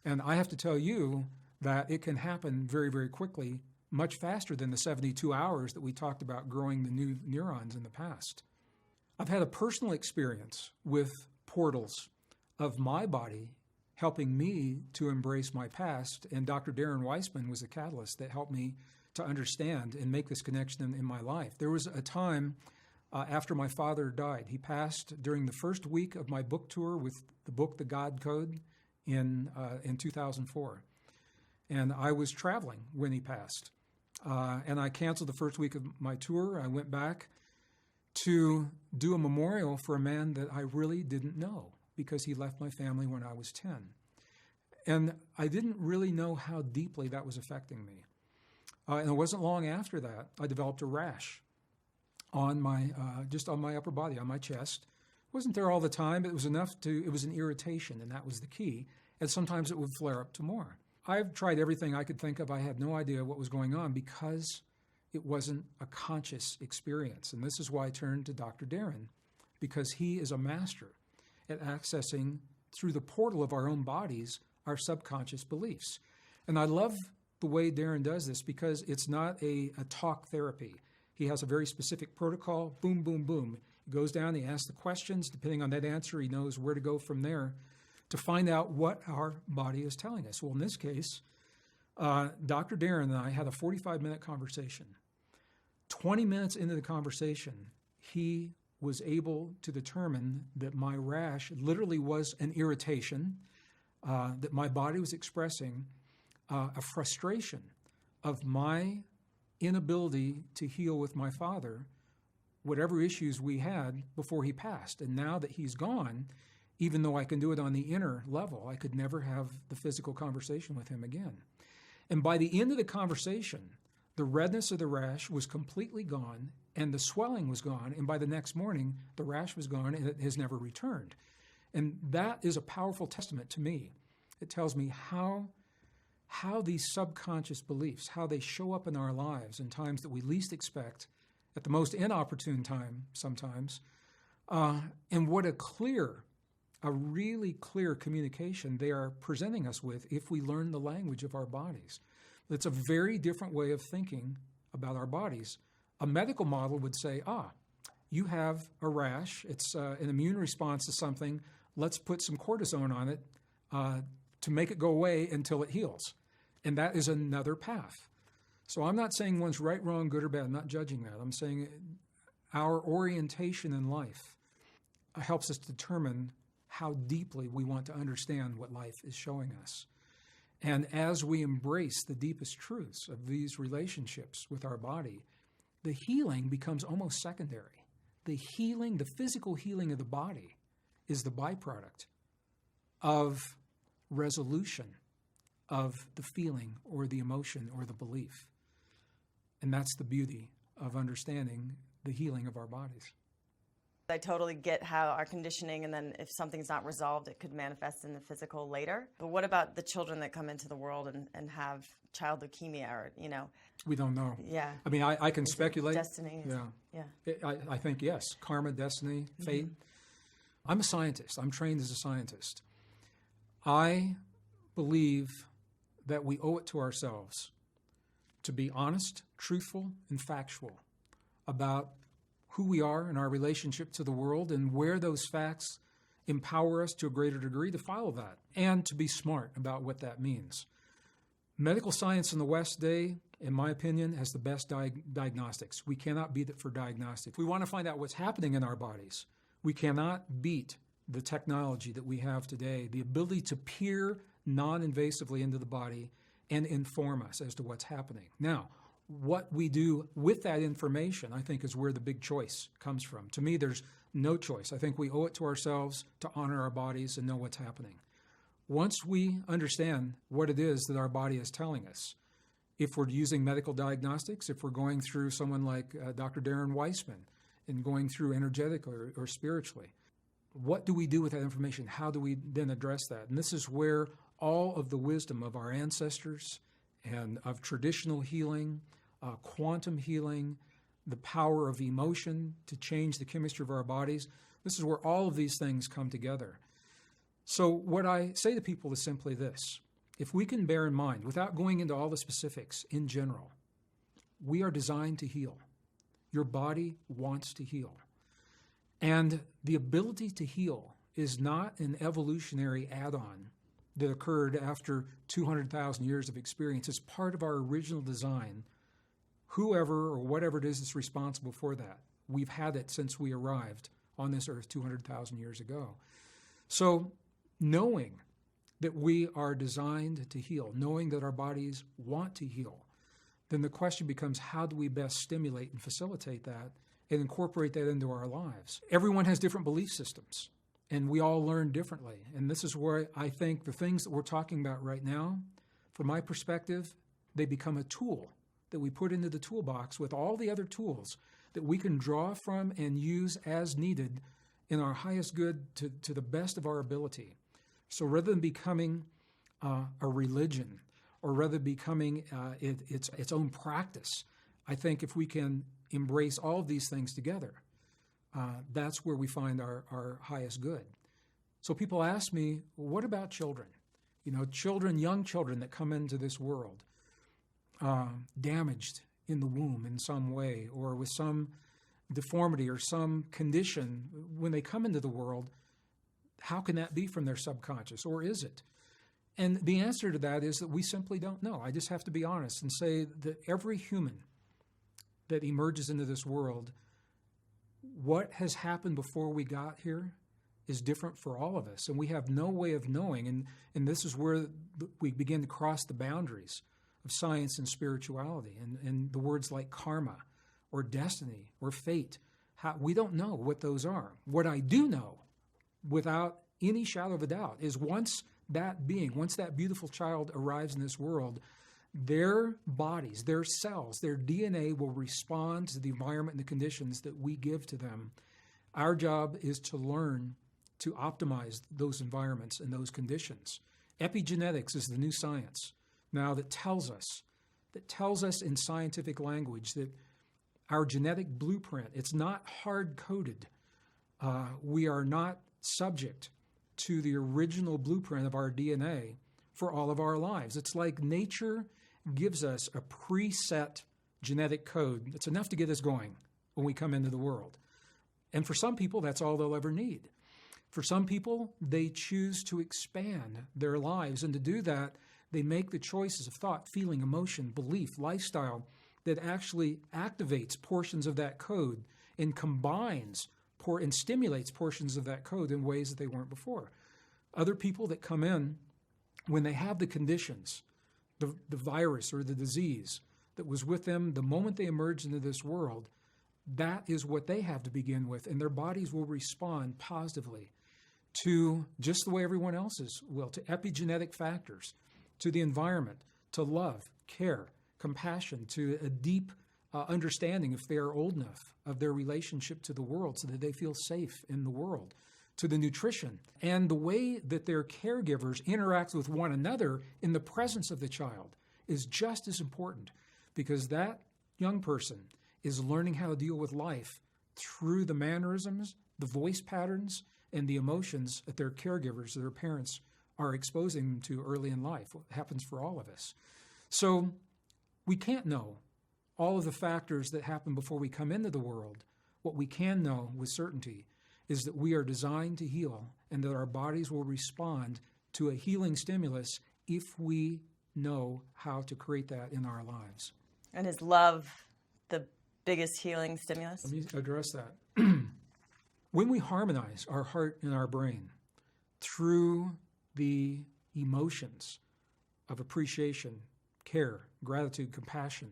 And I have to tell you that it can happen very, very quickly, much faster than the 72 hours that we talked about growing the new neurons in the past. I've had a personal experience with portals of my body helping me to embrace my past, and Dr. Darren Weissman was a catalyst that helped me to understand and make this connection in my life. There was a time after my father died. He passed during the first week of my book tour with the book, The God Code, in 2004. And I was traveling when he passed. And I canceled the first week of my tour. I went back to do a memorial for a man that I really didn't know, because he left my family when I was 10. And I didn't really know how deeply that was affecting me. And it wasn't long after that, I developed a rash on my, just on my upper body, on my chest. It wasn't there all the time, but it was enough it was an irritation, and that was the key. And sometimes it would flare up to more. I've tried everything I could think of. I had no idea what was going on because it wasn't a conscious experience. And this is why I turned to Dr. Darren, because he is a master at accessing, through the portal of our own bodies, our subconscious beliefs. And I love the way Darren does this, because it's not a talk therapy. He has a very specific protocol. Boom, boom, boom. He goes down, he asks the questions. Depending on that answer, he knows where to go from there to find out what our body is telling us. Well, in this case, Dr. Darren and I had a 45-minute conversation. 20 minutes into the conversation, he was able to determine that my rash literally was an irritation, that my body was expressing a frustration of my inability to heal with my father whatever issues we had before he passed. And now that he's gone, even though I can do it on the inner level, I could never have the physical conversation with him again. And by the end of the conversation, the redness of the rash was completely gone and the swelling was gone. And by the next morning, the rash was gone and it has never returned. And that is a powerful testament to me. It tells me how these subconscious beliefs, how they show up in our lives in times that we least expect, at the most inopportune time sometimes, and what a really clear communication they are presenting us with if we learn the language of our bodies. It's a very different way of thinking about our bodies. A medical model would say, you have a rash, it's an immune response to something, let's put some cortisone on it to make it go away until it heals. And that is another path. So I'm not saying one's right, wrong, good or bad. I'm not judging that. I'm saying our orientation in life helps us determine how deeply we want to understand what life is showing us. And as we embrace the deepest truths of these relationships with our body, the healing becomes almost secondary. The healing, the physical healing of the body is the byproduct of resolution of the feeling or the emotion or the belief. And that's the beauty of understanding the healing of our bodies. I totally get how our conditioning, and then if something's not resolved, it could manifest in the physical later. But what about the children that come into the world and have child leukemia or, We don't know. Yeah. I mean, I can speculate. Destiny. Yeah. I think, yes, karma, destiny, fate. Mm-hmm. I'm a scientist. I'm trained as a scientist. I believe that we owe it to ourselves to be honest, truthful, and factual about who we are and our relationship to the world and where those facts empower us to a greater degree to follow that and to be smart about what that means. Medical science in the West today, in my opinion, has the best diagnostics. We cannot beat it for diagnostics. We want to find out what's happening in our bodies. We cannot beat the technology that we have today, the ability to peer non-invasively into the body and inform us as to what's happening. Now, what we do with that information, I think, is where the big choice comes from. To me, there's no choice. I think we owe it to ourselves to honor our bodies and know what's happening. Once we understand what it is that our body is telling us, if we're using medical diagnostics, if we're going through someone like Dr. Darren Weissman and going through energetically or spiritually, what do we do with that information? How do we then address that? And this is where all of the wisdom of our ancestors and of traditional healing, quantum healing, the power of emotion to change the chemistry of our bodies, this is where all of these things come together. So what I say to people is simply this. If we can bear in mind, without going into all the specifics in general, we are designed to heal. Your body wants to heal. And the ability to heal is not an evolutionary add-on that occurred after 200,000 years of experience. It's part of our original design. Whoever or whatever it is that's responsible for that, we've had it since we arrived on this earth 200,000 years ago. So knowing that we are designed to heal, knowing that our bodies want to heal, then the question becomes, how do we best stimulate and facilitate that and incorporate that into our lives? Everyone has different belief systems, and we all learn differently. And this is where I think the things that we're talking about right now, from my perspective, they become a tool that we put into the toolbox with all the other tools that we can draw from and use as needed in our highest good to the best of our ability. So rather than becoming a religion or rather than becoming its own practice, I think if we can embrace all of these things together, that's where we find our highest good. So people ask me, what about children? Children, young children that come into this world, damaged in the womb in some way or with some deformity or some condition, when they come into the world, how can that be from their subconscious, or is it? And the answer to that is that we simply don't know. I just have to be honest and say that every human that emerges into this world, what has happened before we got here is different for all of us, and we have no way of knowing, and this is where we begin to cross the boundaries of science and spirituality, and the words like karma or destiny or fate. We don't know what those are. What I do know, without any shadow of a doubt, is once that beautiful child arrives in this world, their bodies, their cells, their DNA will respond to the environment and the conditions that we give to them. Our job is to learn to optimize those environments and those conditions. Epigenetics is the new science now that tells us in scientific language that our genetic blueprint, it's not hard-coded. We are not subject to the original blueprint of our DNA for all of our lives. It's like nature gives us a preset genetic code that's enough to get us going when we come into the world. And for some people, that's all they'll ever need. For some people, they choose to expand their lives, and to do that, they make the choices of thought, feeling, emotion, belief, lifestyle that actually activates portions of that code and combines and stimulates portions of that code in ways that they weren't before. Other people that come in, when they have the conditions, the virus or the disease that was with them the moment they emerged into this world, that is what they have to begin with, and their bodies will respond positively to just the way everyone else's will, to epigenetic factors, to the environment, to love, care, compassion, to a deep understanding, if they are old enough, of their relationship to the world so that they feel safe in the world, to the nutrition, and the way that their caregivers interact with one another in the presence of the child is just as important, because that young person is learning how to deal with life through the mannerisms, the voice patterns, and the emotions that their caregivers, their parents, are exposing them to early in life. What happens for all of us. So we can't know all of the factors that happen before we come into the world. What we can know with certainty is that we are designed to heal, and that our bodies will respond to a healing stimulus if we know how to create that in our lives. And is love the biggest healing stimulus? Let me address that. When we harmonize our heart and our brain through the emotions of appreciation, care, gratitude, compassion,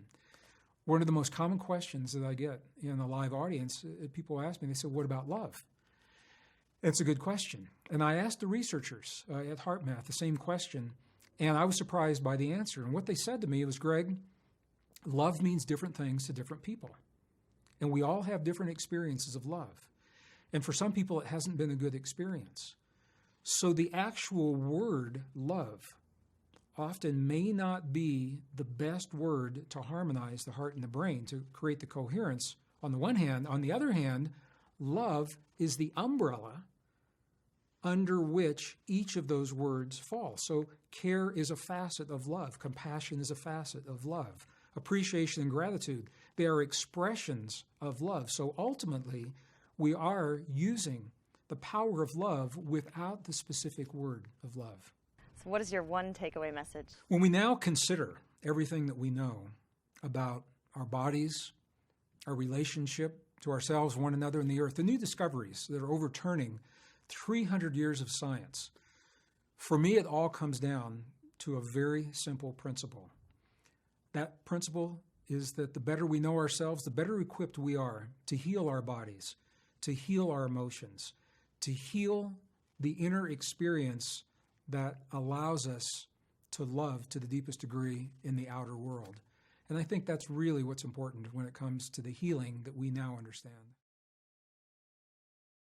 one of the most common questions that I get in a live audience, people ask me, they say, what about love? It's a good question. And I asked the researchers at HeartMath the same question, and I was surprised by the answer. And what they said to me was, Gregg, love means different things to different people. And we all have different experiences of love. And for some people, it hasn't been a good experience. So the actual word love often may not be the best word to harmonize the heart and the brain, to create the coherence on the one hand. On the other hand, love is the umbrella under which each of those words fall. So care is a facet of love. Compassion is a facet of love. Appreciation and gratitude, they are expressions of love. So ultimately, we are using the power of love without the specific word of love. So what is your one takeaway message? When we now consider everything that we know about our bodies, our relationship to ourselves, one another, and the earth, the new discoveries that are overturning 300 years of science, for me, it all comes down to a very simple principle. That principle is that the better we know ourselves, the better equipped we are to heal our bodies, to heal our emotions, to heal the inner experience that allows us to love to the deepest degree in the outer world. And I think that's really what's important when it comes to the healing that we now understand.